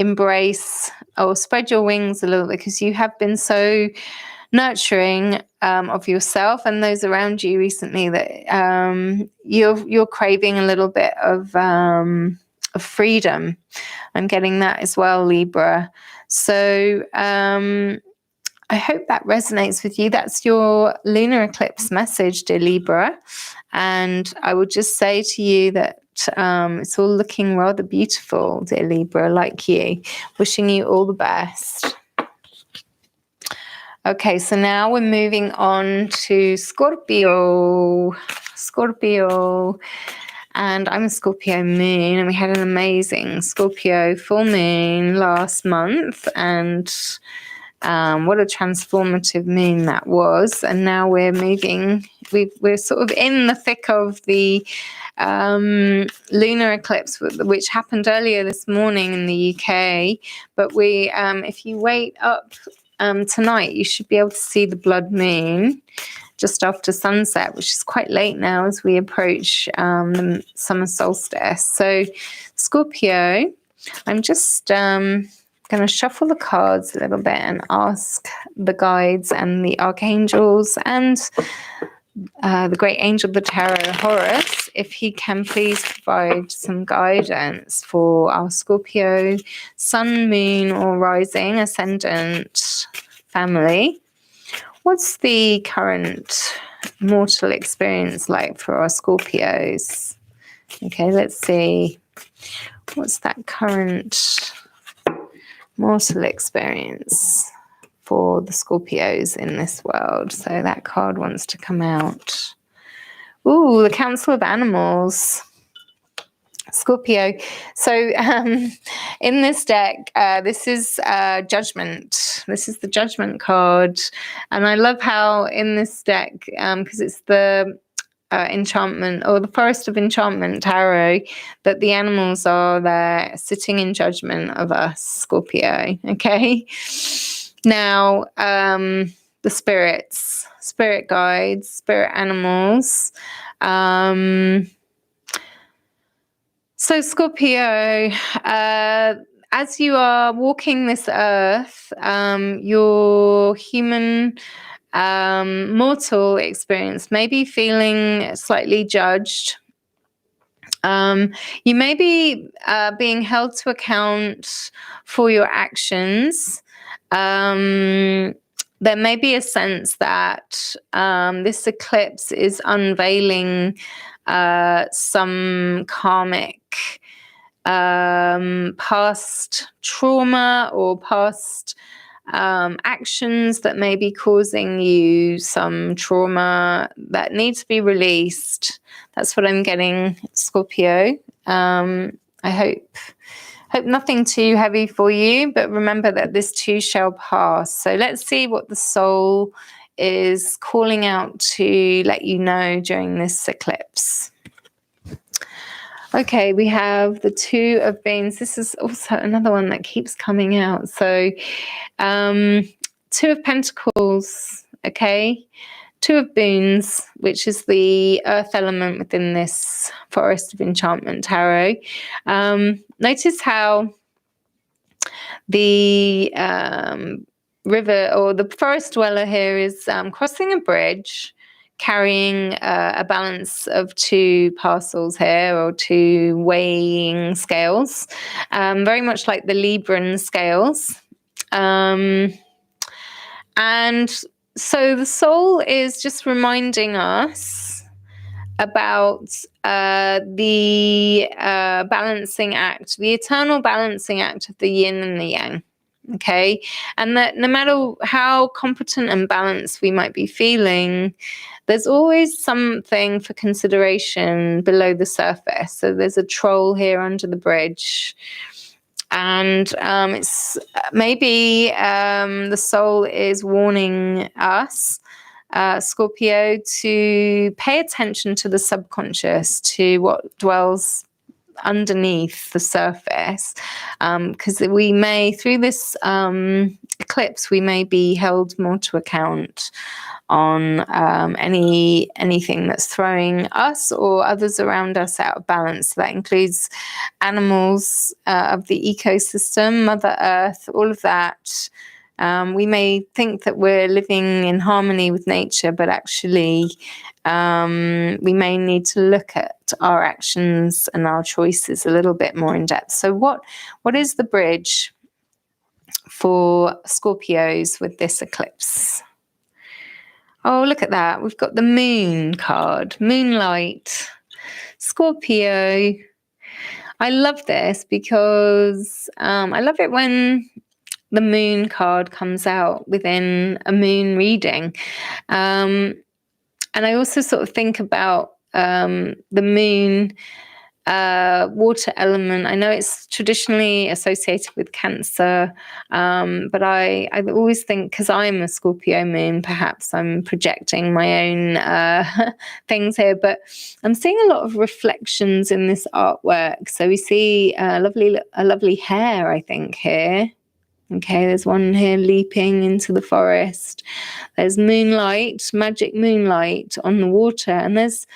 embrace or spread your wings a little bit, because you have been so nurturing of yourself and those around you recently that you're craving a little bit of freedom. I'm getting that as well, Libra. So I hope that resonates with you. That's your lunar eclipse message, dear Libra. And I would just say to you that it's all looking rather beautiful, dear Libra, like you. Wishing you all the best. Okay, so now we're moving on to Scorpio. And I'm a Scorpio moon, and we had an amazing Scorpio full moon last month, and what a transformative moon that was. And now we're we're sort of in the thick of the lunar eclipse, which happened earlier this morning in the UK. But if you wait up tonight, you should be able to see the blood moon. just after sunset, which is quite late now as we approach the summer solstice. So Scorpio, I'm just going to shuffle the cards a little bit and ask the guides and the archangels and the great angel of the tarot, Horus, if he can please provide some guidance for our Scorpio sun, moon, or rising, ascendant family. What's the current mortal experience like for our Scorpios? Okay, let's see. What's that current mortal experience for the Scorpios in this world? So that card wants to come out. Ooh, the Council of Animals. Scorpio. So in this deck, this is Judgment. This is the Judgment card. And I love how in this deck, because it's the enchantment or the Forest of Enchantment tarot, that the animals are there sitting in judgment of us, Scorpio. Okay. Now, the spirits, spirit guides, spirit animals. So Scorpio, as you are walking this earth, your human mortal experience may be feeling slightly judged. You may be being held to account for your actions. There may be a sense that this eclipse is unveiling some karmic past trauma or past actions that may be causing you some trauma that needs to be released. That's what I'm getting, Scorpio. I hope nothing too heavy for you, but remember that this too shall pass. So let's see what the soul is calling out to let you know during this eclipse. Okay, we have the Two of Beans. This is also another one that keeps coming out. So Two of Pentacles, okay? Two of Boons, which is the earth element within this Forest of Enchantment tarot. Notice how the river or the forest dweller here is crossing a bridge, carrying a balance of two parcels here, or two weighing scales, very much like the Libran scales. And so the soul is just reminding us about the balancing act, the eternal balancing act of the yin and the yang. Okay, and that no matter how competent and balanced we might be feeling, there's always something for consideration below the surface. So there's a troll here under the bridge. And it's maybe the soul is warning us, Scorpio, to pay attention to the subconscious, to what dwells underneath the surface, because we may, through this eclipse, we may be held more to account on anything that's throwing us or others around us out of balance. So that includes animals of the ecosystem, Mother Earth, all of that. We may think that we're living in harmony with nature, but actually we may need to look at our actions and our choices a little bit more in depth. So what is the bridge for Scorpios with this eclipse? Oh, look at that. We've got the Moon card, Moonlight, Scorpio. I love this because I love it when the Moon card comes out within a moon reading. And I also sort of think about the moon water element. I know it's traditionally associated with Cancer, but I always think, because I'm a Scorpio moon, perhaps I'm projecting my own things here, but I'm seeing a lot of reflections in this artwork. So we see a lovely hair, I think, here. Okay, there's one here leaping into the forest. There's moonlight, magic moonlight on the water, and there's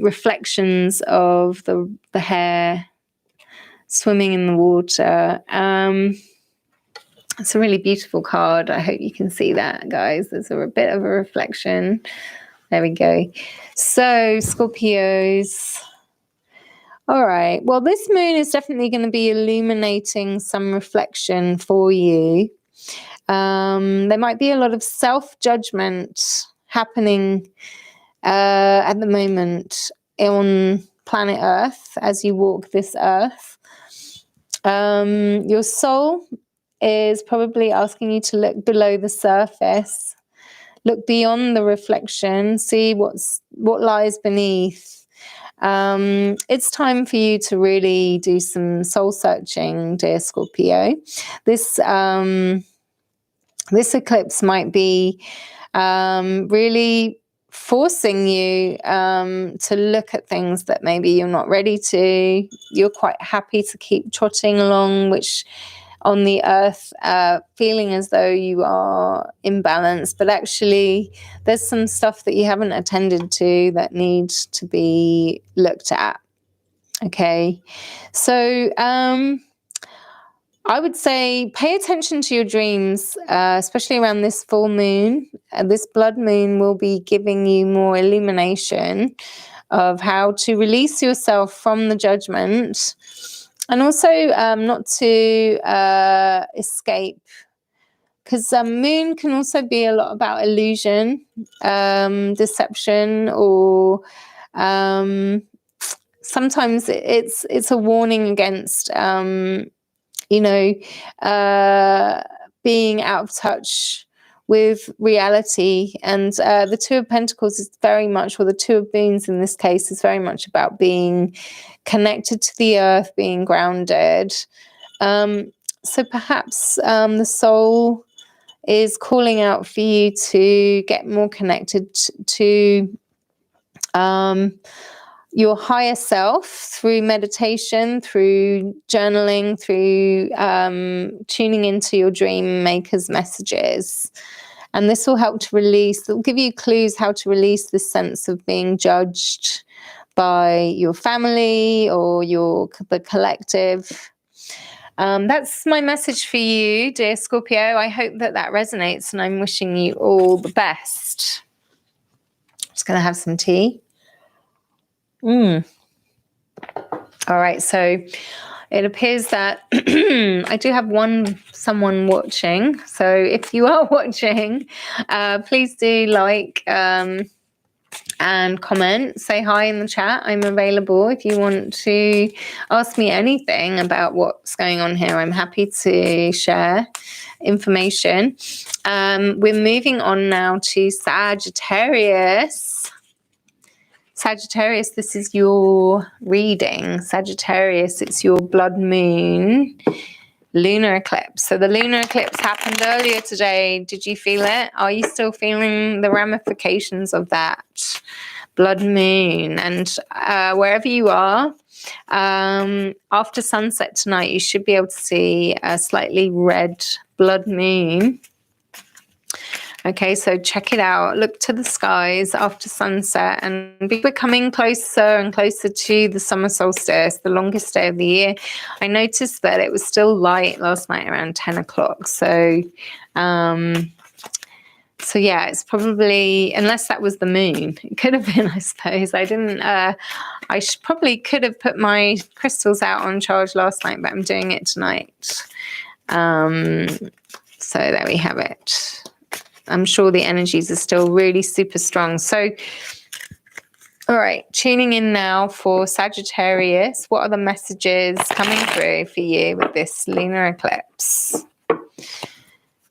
reflections of the hair swimming in the water. It's a really beautiful card. I hope you can see that, guys. There's a bit of a reflection. There we go. So, Scorpios. All right. Well, this moon is definitely going to be illuminating some reflection for you. There might be a lot of self-judgment happening at the moment on planet Earth as you walk this earth. Your soul is probably asking you to look below the surface, look beyond the reflection, see what lies beneath. It's time for you to really do some soul searching, dear Scorpio. This eclipse might be really forcing you to look at things that maybe you're not ready to. You're quite happy to keep trotting along, which on the earth, feeling as though you are imbalanced, but actually there's some stuff that you haven't attended to that needs to be looked at. Okay, so I would say pay attention to your dreams, especially around this full moon. This blood moon will be giving you more illumination of how to release yourself from the judgment, and also not to escape, because moon can also be a lot about illusion, deception, or sometimes it's a warning against being out of touch with reality. And the Two of Pentacles is very much, or the Two of Moons in this case, is very much about being connected to the earth, being grounded. So perhaps the soul is calling out for you to get more connected to your higher self through meditation, through journaling, through tuning into your dream maker's messages. And this will help to release, it will give you clues how to release this sense of being judged by your family or the collective. That's my message for you, dear Scorpio. I hope that resonates, and I'm wishing you all the best. Just going to have some tea. All right, so it appears that I do have someone watching. So if you are watching, please do like and comment, say hi in the chat. I'm available if you want to ask me anything about what's going on here. I'm happy to share information. We're moving on now to Sagittarius. Sagittarius, this is your reading. Sagittarius, it's your blood moon lunar eclipse. So the lunar eclipse happened earlier today. Did you feel it? Are you still feeling the ramifications of that blood moon? And wherever you are, after sunset tonight, you should be able to see a slightly red blood moon. Okay, so check it out. Look to the skies after sunset, and we're coming closer and closer to the summer solstice, the longest day of the year. I noticed that it was still light last night around 10 o'clock. So yeah, it's probably, unless that was the moon, it could have been, I suppose. I didn't, probably could have put my crystals out on charge last night, but I'm doing it tonight. So there we have it. I'm sure the energies are still really super strong. So, all right, tuning in now for Sagittarius. What are the messages coming through for you with this lunar eclipse?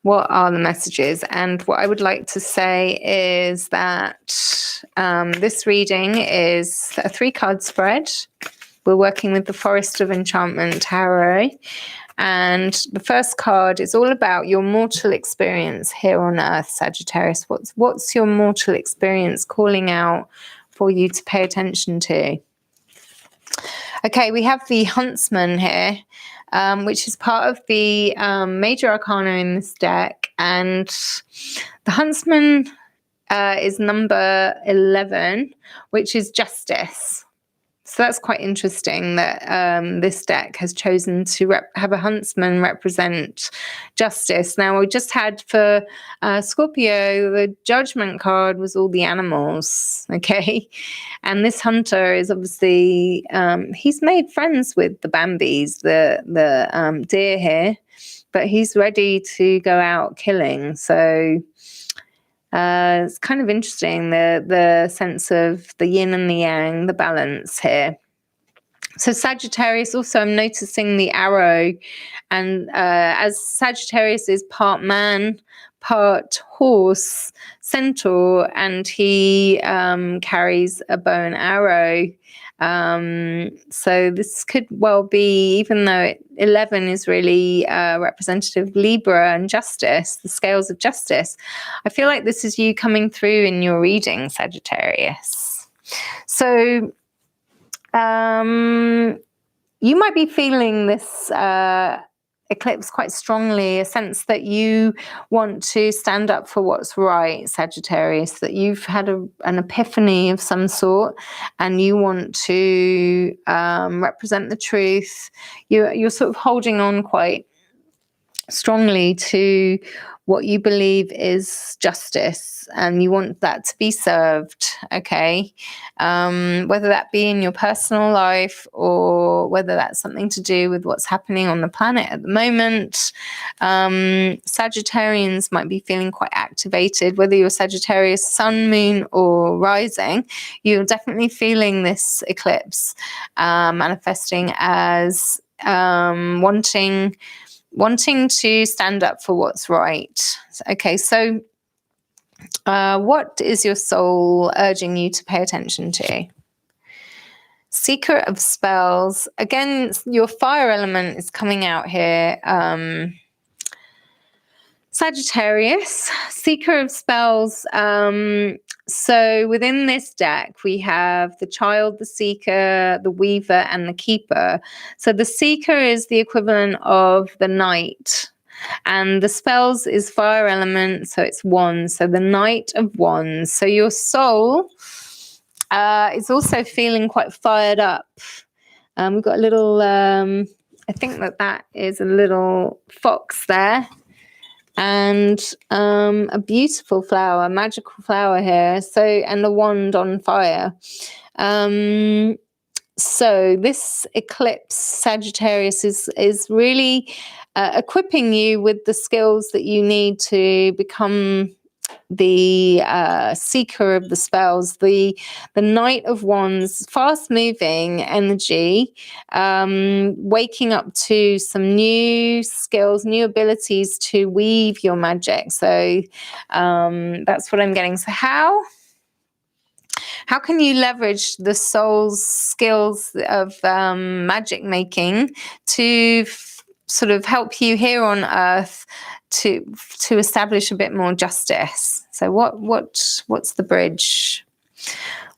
What are the messages? And what I would like to say is that this reading is a 3-card spread. We're working with the Forest of Enchantment Tarot. And the first card is all about your mortal experience here on Earth, Sagittarius. What's your mortal experience calling out for you to pay attention to? Okay, we have the Huntsman here, which is part of the major arcana in this deck. And the Huntsman is number 11, which is justice. So that's quite interesting that this deck has chosen to have a huntsman represent justice. Now, we just had for Scorpio, the judgment card was all the animals, okay? And this hunter is obviously, he's made friends with the Bambis, the deer here, but he's ready to go out killing. So it's kind of interesting, the sense of the yin and the yang, the balance here. So Sagittarius, also I'm noticing the arrow, and as Sagittarius is part man, part horse, centaur, and he carries a bow and arrow. So this could well be, even though 11 is really representative of Libra and justice, the scales of justice, I feel like this is you coming through in your reading, Sagittarius. So you might be feeling this eclipse quite strongly, a sense that you want to stand up for what's right, Sagittarius, that you've had an epiphany of some sort and you want to represent the truth. You're sort of holding on quite strongly to what you believe is justice, and you want that to be served, okay? Whether that be in your personal life or whether that's something to do with what's happening on the planet at the moment. Sagittarians might be feeling quite activated, whether you're Sagittarius, sun, moon, or rising. You're definitely feeling this eclipse manifesting as wanting to stand up for what's right. Okay, so what is your soul urging you to pay attention to? Seeker of spells. Again, your fire element is coming out here. Sagittarius, seeker of spells. So within this deck, we have the child, the seeker, the weaver, and the keeper. So the seeker is the equivalent of the knight, and the spells is fire element, so it's wands. So the knight of wands. So your soul is also feeling quite fired up. We've got a little, I think that is a little fox there. And a beautiful flower, magical flower here. So, and the wand on fire. So this eclipse, Sagittarius, is really equipping you with the skills that you need to become the seeker of the spells, the Knight of Wands, fast moving energy, waking up to some new skills, new abilities to weave your magic. So that's what I'm getting. So how can you leverage the soul's skills of magic making to sort of help you here on Earth to establish a bit more justice? So what's the bridge?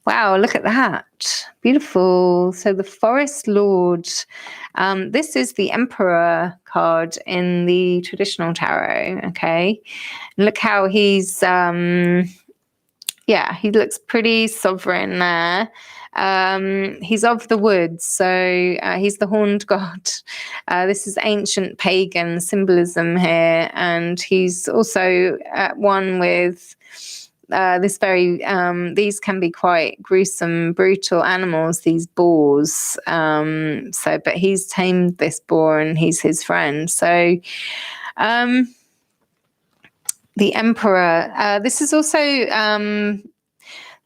Wow, look at that. Beautiful. So the Forest Lord. This is the Emperor card in the traditional tarot, okay? Look how he's he looks pretty sovereign there. He's of the woods, so he's the horned god. This is ancient pagan symbolism here, and he's also at one with this very, these can be quite gruesome, brutal animals, these boars. But he's tamed this boar and he's his friend. So, the Emperor. This is also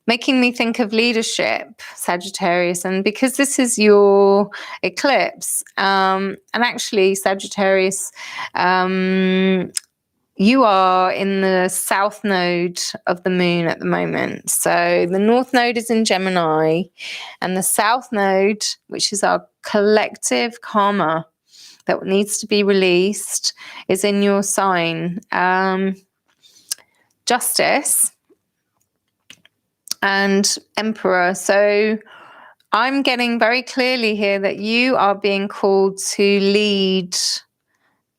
making me think of leadership, Sagittarius. And because this is your eclipse, and actually, Sagittarius, you are in the south node of the moon at the moment. So the north node is in Gemini, and the south node, which is our collective karma that needs to be released, is in your sign. Justice and Emperor. So I'm getting very clearly here that you are being called to lead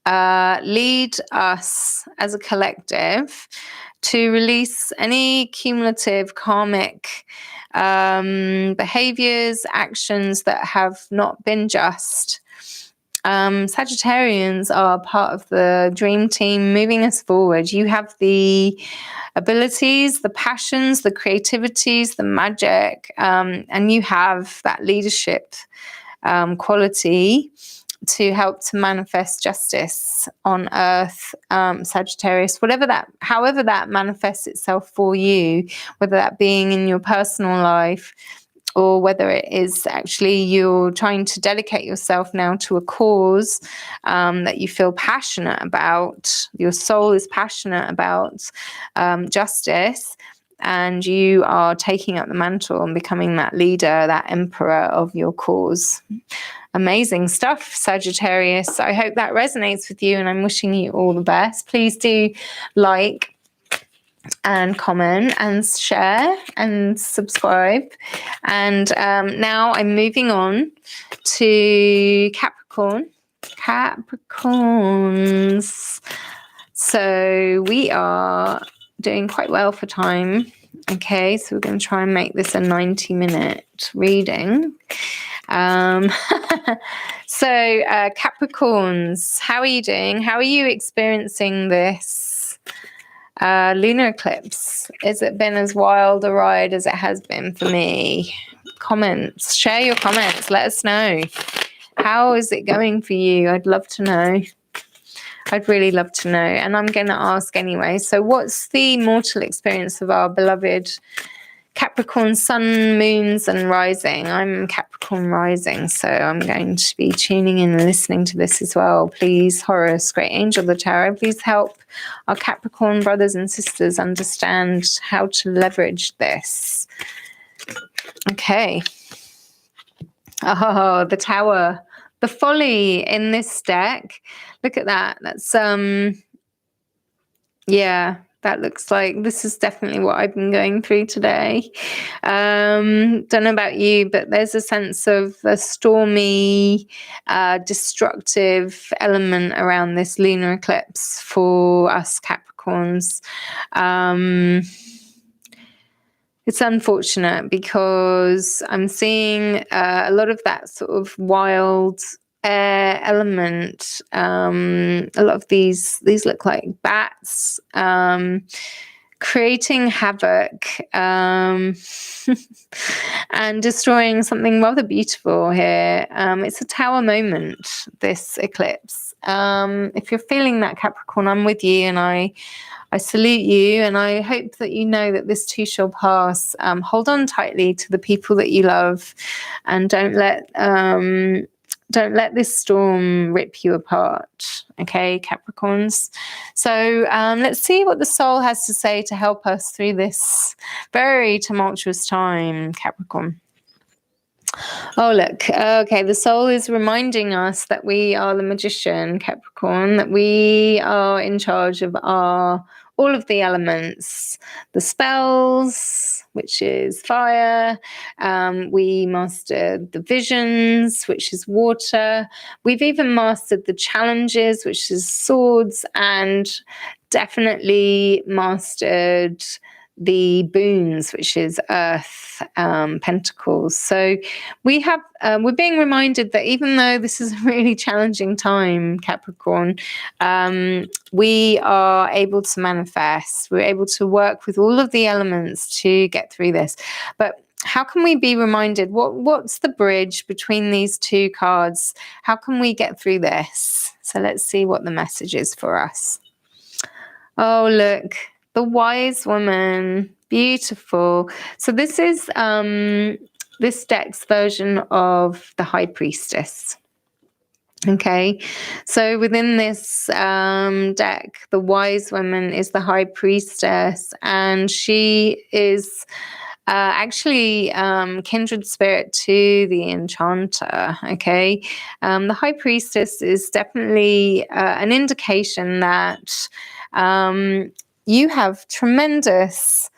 us as a collective to release any cumulative karmic behaviors, actions that have not been just. Sagittarians are part of the dream team moving us forward. You have the abilities, the passions, the creativities, the magic, and you have that leadership quality to help to manifest justice on earth, Sagittarius, however that manifests itself for you, whether that being in your personal life, or whether it is actually you're trying to dedicate yourself now to a cause that you feel passionate about, your soul is passionate about justice, and you are taking up the mantle and becoming that leader, that emperor of your cause. Amazing stuff, Sagittarius. I hope that resonates with you, and I'm wishing you all the best. Please do like and comment and share and subscribe. And now I'm moving on to Capricorns. So we are doing quite well for time. Okay, so we're going to try and make this a 90-minute reading. So Capricorns, how are you doing? How are you experiencing this lunar eclipse? Has it been as wild a ride as it has been for me? Comments, share your comments, let us know. How is it going for you? I'd love to know. I'd really love to know. And I'm going to ask anyway. So what's the mortal experience of our beloved Capricorn sun, moons and rising? I'm Capricorn rising, so I'm going to be tuning in and listening to this as well. Please, Horus, great angel of the tarot, please help our Capricorn brothers and sisters understand how to leverage this. Okay. Oh, the Tower, the folly in this deck. Look at that. That's yeah, that looks like this is definitely what I've been going through today. Don't know about you, but there's a sense of a stormy, destructive element around this lunar eclipse for us Capricorns. It's unfortunate because I'm seeing a lot of that sort of wild air element. A lot of these look like bats, creating havoc and destroying something rather beautiful here. It's a tower moment, this eclipse. If you're feeling that, Capricorn, I'm with you, and I salute you, and I hope that you know that this too shall pass. Hold on tightly to the people that you love, and don't let this storm rip you apart. Okay, Capricorns. So let's see what the soul has to say to help us through this very tumultuous time, Capricorn. Oh, look. Okay, the soul is reminding us that we are the magician, Capricorn, that we are in charge of all of the elements, the spells, which is fire. We mastered the visions, which is water. We've even mastered the challenges, which is swords, and definitely mastered the boons, which is earth, pentacles. So we're being reminded that even though this is a really challenging time, Capricorn, we are able to manifest. We're able to work with all of the elements to get through this. But how can we be reminded? What's the bridge between these two cards? How can we get through this? So let's see what the message is for us. Oh, look. The wise woman, beautiful. So this is this deck's version of the high priestess. Okay, so within this deck, the wise woman is the high priestess, and she is actually kindred spirit to the enchanter. Okay, the high priestess is definitely an indication that you have tremendous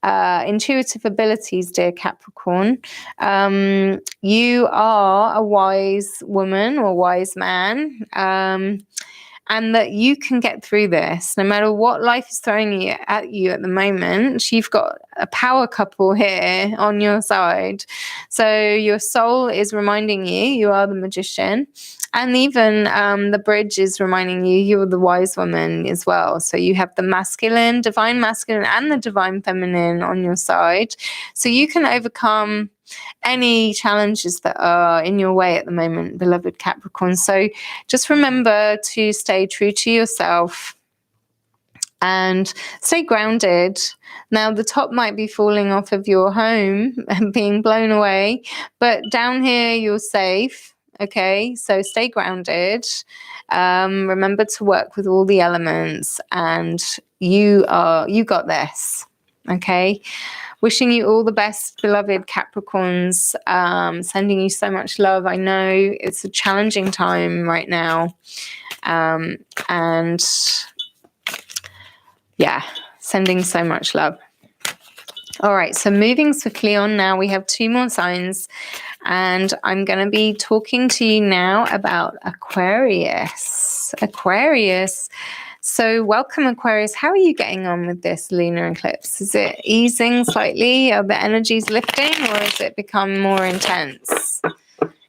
intuitive abilities, dear Capricorn. You are a wise woman or wise man, and that you can get through this no matter what life is throwing at you at the moment. You've got a power couple here on your side. So your soul is reminding you are the magician. And even the bridge is reminding you're the wise woman as well. So you have the masculine, divine masculine, and the divine feminine on your side. So you can overcome any challenges that are in your way at the moment, beloved Capricorn. So just remember to stay true to yourself and stay grounded. Now, the top might be falling off of your home and being blown away, but down here you're safe. Okay, so stay grounded. Remember to work with all the elements, and you got this. Okay. Wishing you all the best, beloved Capricorns. Sending you so much love. I know it's a challenging time right now. And yeah, sending so much love. All right, so moving swiftly on now, we have 2 more signs. And I'm going to be talking to you now about Aquarius. Aquarius. So welcome, Aquarius. How are you getting on with this lunar eclipse? Is it easing slightly? Are the energies lifting, or has it become more intense?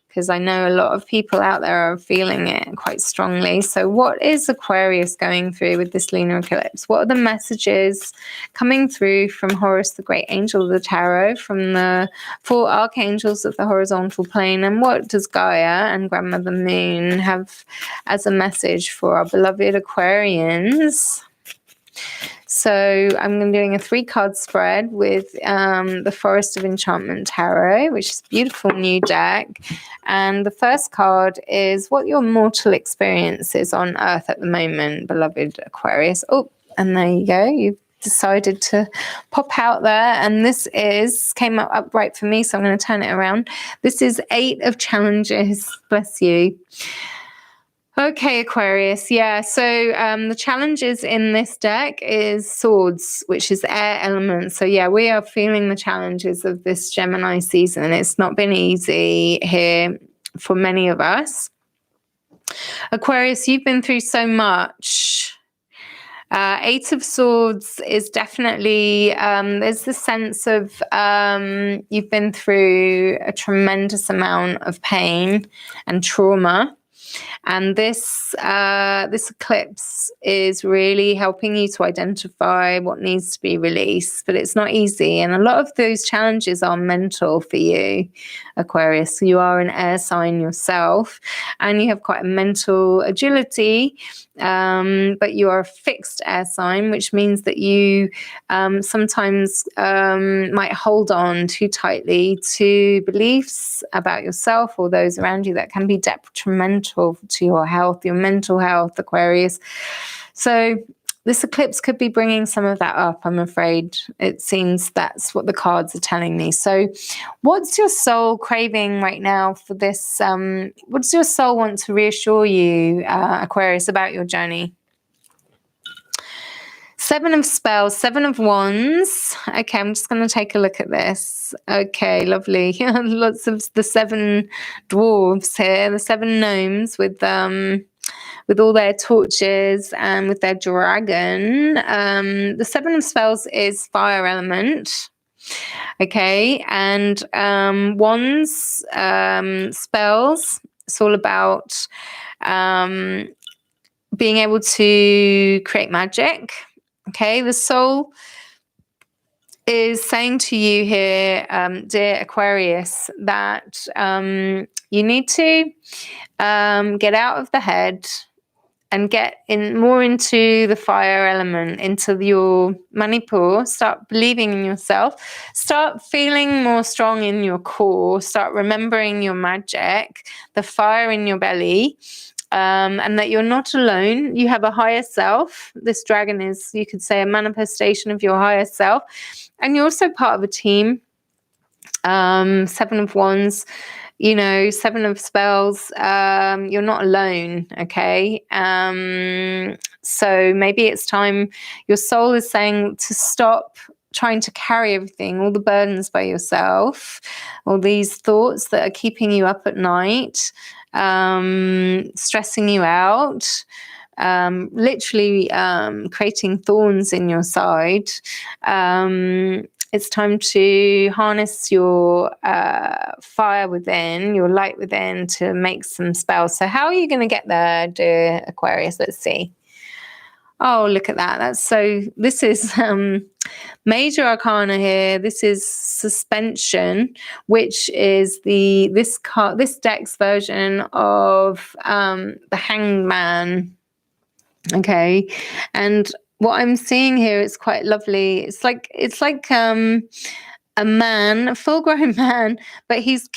Because I know a lot of people out there are feeling it quite strongly. So what is Aquarius going through with this lunar eclipse? What are the messages coming through from Horus, the great angel of the tarot, from the 4 archangels of the horizontal plane? And what does Gaia and Grandmother Moon have as a message for our beloved Aquarians? So I'm doing a 3-card spread with the Forest of Enchantment Tarot, which is a beautiful new deck. And the first card is what your mortal experience is on Earth at the moment, beloved Aquarius. Oh, and there you go. You've decided to pop out there. And this came up upright for me, so I'm going to turn it around. This is 8 of Challenges. Bless you. Okay, Aquarius. Yeah, so the challenges in this deck is Swords, which is air element. So yeah, we are feeling the challenges of this Gemini season. It's not been easy here for many of us. Aquarius, you've been through so much. 8 of Swords is definitely, there's the sense of you've been through a tremendous amount of pain and trauma. And this eclipse is really helping you to identify what needs to be released, but it's not easy. And a lot of those challenges are mental for you, Aquarius. You are an air sign yourself, and you have quite a mental agility, but you are a fixed air sign, which means that you sometimes might hold on too tightly to beliefs about yourself or those around you that can be detrimental to your health, your mental health, Aquarius. So this eclipse could be bringing some of that up, I'm afraid. It seems that's what the cards are telling me. So what's your soul craving right now for this? What does your soul want to reassure you, Aquarius, about your journey? 7 of Spells, 7 of Wands. Okay, I'm just going to take a look at this. Okay, lovely. Lots of the 7 dwarves here, the 7 gnomes with all their torches and with their dragon. The 7 of Spells is fire element. Okay, and Wands, spells, it's all about being able to create magic. Okay, the soul is saying to you here, dear Aquarius, that you need to get out of the head and get more into the fire element, into your Manipur. Start believing in yourself. Start feeling more strong in your core. Start remembering your magic, the fire in your belly. And that you're not alone. You have a higher self. This dragon is, you could say, a manifestation of your higher self. And you're also part of a team. 7 of Wands, 7 of Spells. You're not alone, okay? So maybe it's time, your soul is saying to stop trying to carry everything, all the burdens by yourself, all these thoughts that are keeping you up at night, stressing you out, literally creating thorns in your side. It's time to harness your fire within, your light within, to make some spells. So how are you going to get there, dear Aquarius? Let's see. Oh, look at that. This is major arcana here. This is suspension, which is this deck's version of the Hanged Man. Okay. And what I'm seeing here is quite lovely. It's like a man, a full-grown man, but he's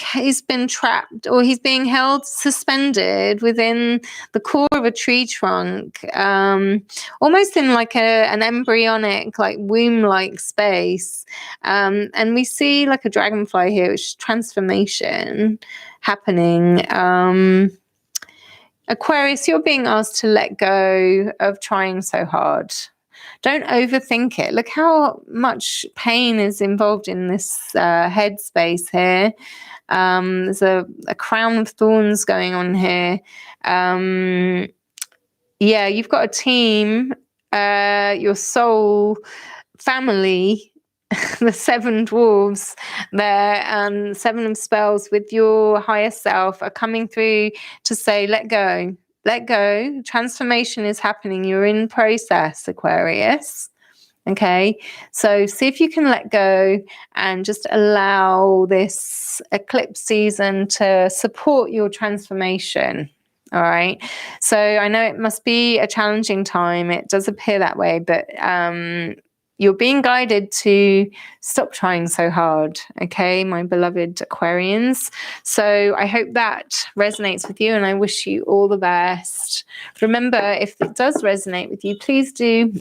been trapped, or he's being held suspended within the core of a tree trunk, almost in like an embryonic, like womb-like space. And we see like a dragonfly here, which is transformation happening. Aquarius, you're being asked to let go of trying so hard. Don't overthink it. Look how much pain is involved in this headspace here. There's a crown of thorns going on here. Yeah, you've got a team, your soul family, the 7 dwarves there, 7 of spells with your higher self are coming through to say, let go. Let go. Transformation is happening. You're in process, Aquarius. Okay, so see if you can let go and just allow this eclipse season to support your transformation. All right. So I know it must be a challenging time. It does appear that way, but you're being guided to stop trying so hard, okay, my beloved Aquarians. So I hope that resonates with you, and I wish you all the best. Remember, if it does resonate with you, please do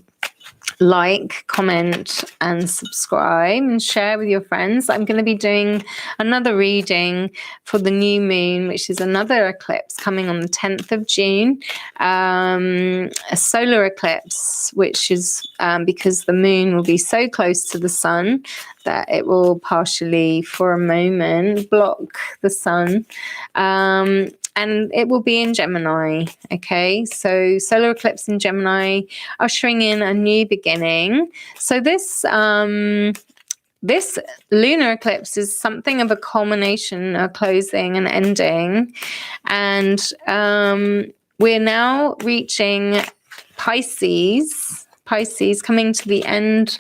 like, comment, and subscribe, and share with your friends. I'm going to be doing another reading for the new moon, which is another eclipse coming on the 10th of June, a solar eclipse, which is because the moon will be so close to the sun that it will partially, for a moment, block the sun. And it will be in Gemini, okay? So solar eclipse in Gemini, ushering in a new beginning. So this this lunar eclipse is something of a culmination, a closing, an ending. And we're now reaching Pisces, coming to the end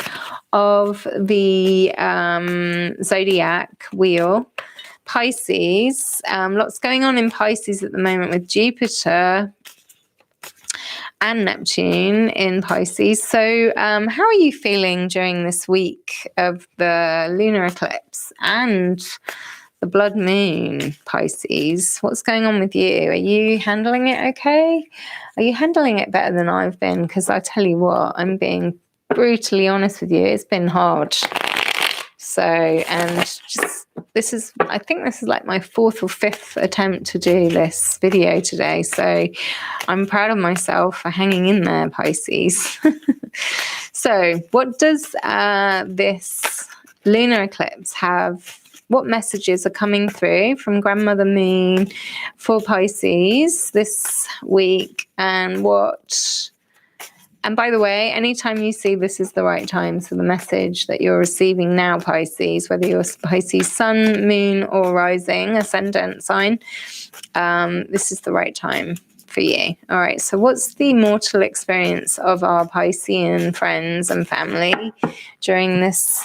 of the zodiac wheel. Pisces, lots going on in Pisces at the moment with Jupiter and Neptune in Pisces. So how are you feeling during this week of the lunar eclipse and the blood moon, Pisces? What's going on with you? Are you handling it okay? Are you handling it better than I've been? Because I tell you what, I'm being brutally honest with you, it's been hard. So, and just I think this is like my 4th or 5th attempt to do this video today. So I'm proud of myself for hanging in there, Pisces. So what does this lunar eclipse have? What messages are coming through from Grandmother Moon for Pisces this week? And by the way, anytime you see this is the right time, so the message that you're receiving now, Pisces, whether you're Pisces sun, moon, or rising, ascendant sign, this is the right time for you. All right, so what's the mortal experience of our Piscean friends and family during this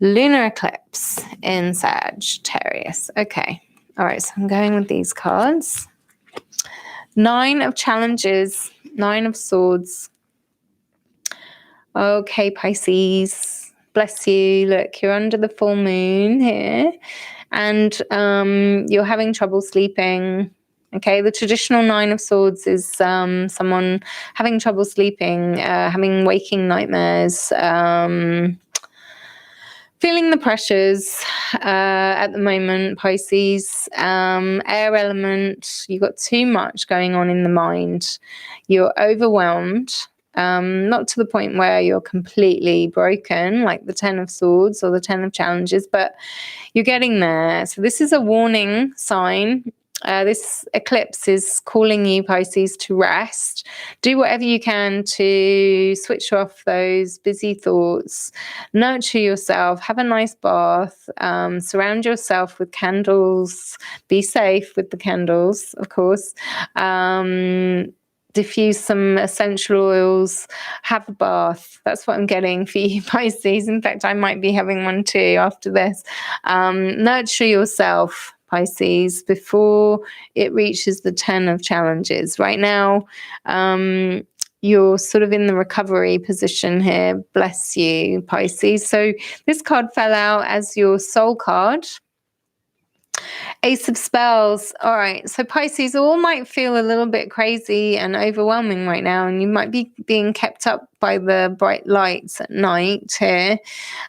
lunar eclipse in Sagittarius? Okay, all right, so I'm going with these cards. 9 of challenges, 9 of swords. Okay, Pisces, bless you. Look, you're under the full moon here, and you're having trouble sleeping. Okay, the traditional 9 of swords is someone having trouble sleeping, having waking nightmares, feeling the pressures at the moment, Pisces. Air element, you've got too much going on in the mind. You're overwhelmed. Not to the point where you're completely broken, like the 10 of Swords or the 10 of Challenges, but you're getting there. So this is a warning sign. This eclipse is calling you, Pisces, to rest. Do whatever you can to switch off those busy thoughts. Nurture yourself. Have a nice bath. Surround yourself with candles. Be safe with the candles, of course. Diffuse some essential oils, have a bath. That's what I'm getting for you, Pisces. In fact, I might be having one too after this. Nurture yourself, Pisces, before it reaches the 10 of Challenges. Right now, you're sort of in the recovery position here. Bless you, Pisces. So this card fell out as your soul card. Ace of Spells. All right, so Pisces, all might feel a little bit crazy and overwhelming right now, and you might be being kept up by the bright lights at night here.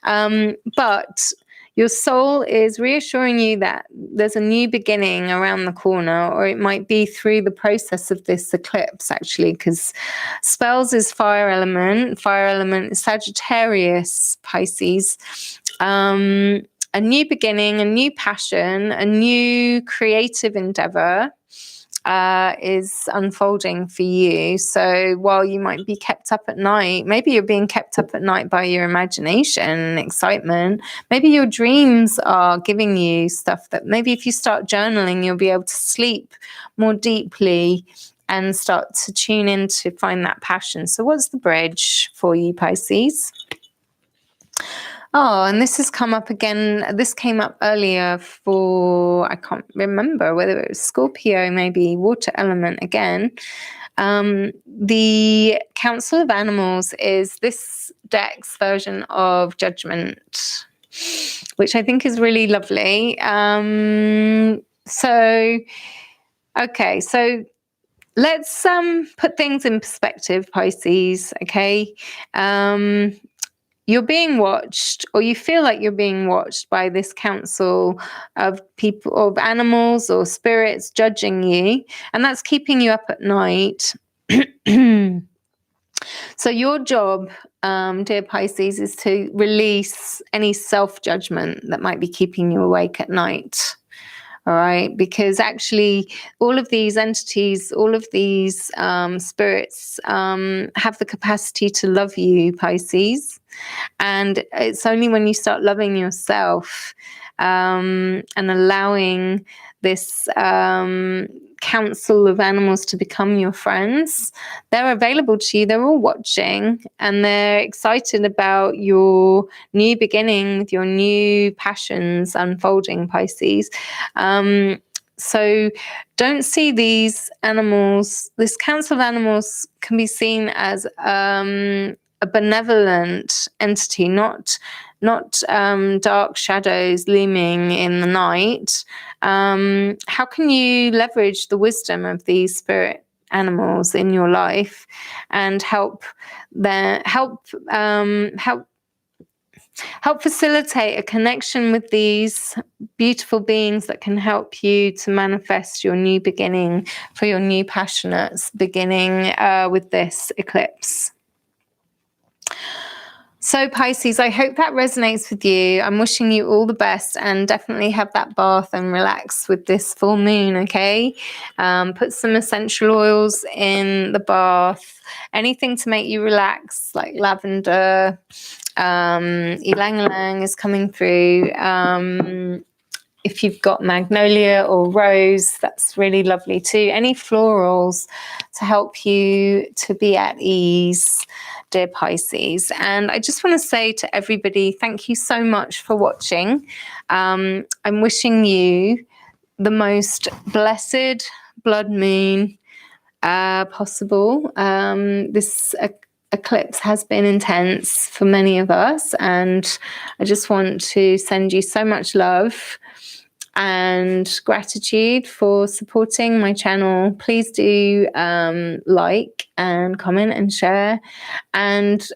But your soul is reassuring you that there's a new beginning around the corner, or it might be through the process of this eclipse, actually, because spells is fire element is Sagittarius, Pisces. A new beginning, a new passion, a new creative endeavor is unfolding for you. So while you might be kept up at night, maybe you're being kept up at night by your imagination and excitement. Maybe your dreams are giving you stuff that maybe if you start journaling, you'll be able to sleep more deeply and start to tune in to find that passion. So what's the bridge for you, Pisces? Oh, and this has come up again. This came up earlier for, I can't remember whether it was Scorpio, maybe water element again. The Council of Animals is this deck's version of Judgment, which I think is really lovely. Okay, so let's put things in perspective, Pisces, okay? You're being watched, or you feel like you're being watched by this council of people, of animals or spirits judging you, and that's keeping you up at night. So your job, dear Pisces, is to release any self-judgment that might be keeping you awake at night. All right, because actually all of these entities, all of these spirits have the capacity to love you, Pisces. And it's only when you start loving yourself and allowing this council of animals to become your friends, they're available to you. They're all watching and they're excited about your new beginning, with your new passions unfolding, Pisces. So don't see these animals, this council of animals can be seen as a benevolent entity, not dark shadows looming in the night. How can you leverage the wisdom of these spirit animals in your life and help facilitate a connection with these beautiful beings that can help you to manifest your new beginning, for your new passionate beginning with this eclipse? So Pisces, I hope that resonates with you. I'm wishing you all the best, and definitely have that bath and relax with this full moon, okay? Put some essential oils in the bath, anything to make you relax, like lavender, ylang ylang is coming through. If you've got magnolia or rose, that's really lovely too. Any florals to help you to be at ease, dear Pisces. And I just want to say to everybody, thank you so much for watching. I'm wishing you the most blessed blood moon possible. This eclipse has been intense for many of us, and I just want to send you so much love and gratitude for supporting my channel. Please do like and comment and share, and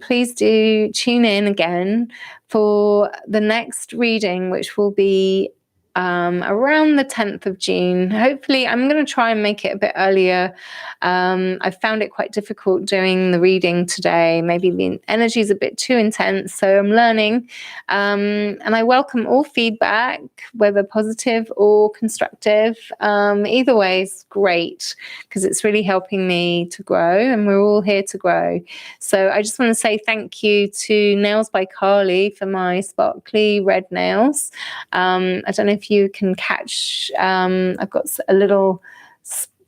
please do tune in again for the next reading, which will be around the 10th of June. Hopefully, I'm going to try and make it a bit earlier. I found it quite difficult doing the reading today. Maybe the energy is a bit too intense, so I'm learning. And I welcome all feedback, whether positive or constructive. Either way is great because it's really helping me to grow, and we're all here to grow. So I just want to say thank you to Nails by Carly for my sparkly red nails. I don't know if you can catch, I've got a little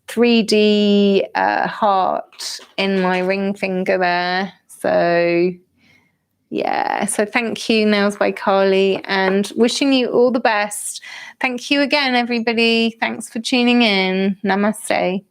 3D heart in my ring finger there. So yeah, so thank you, Nails by Carly, and wishing you all the best. Thank you again, everybody. Thanks for tuning in. Namaste.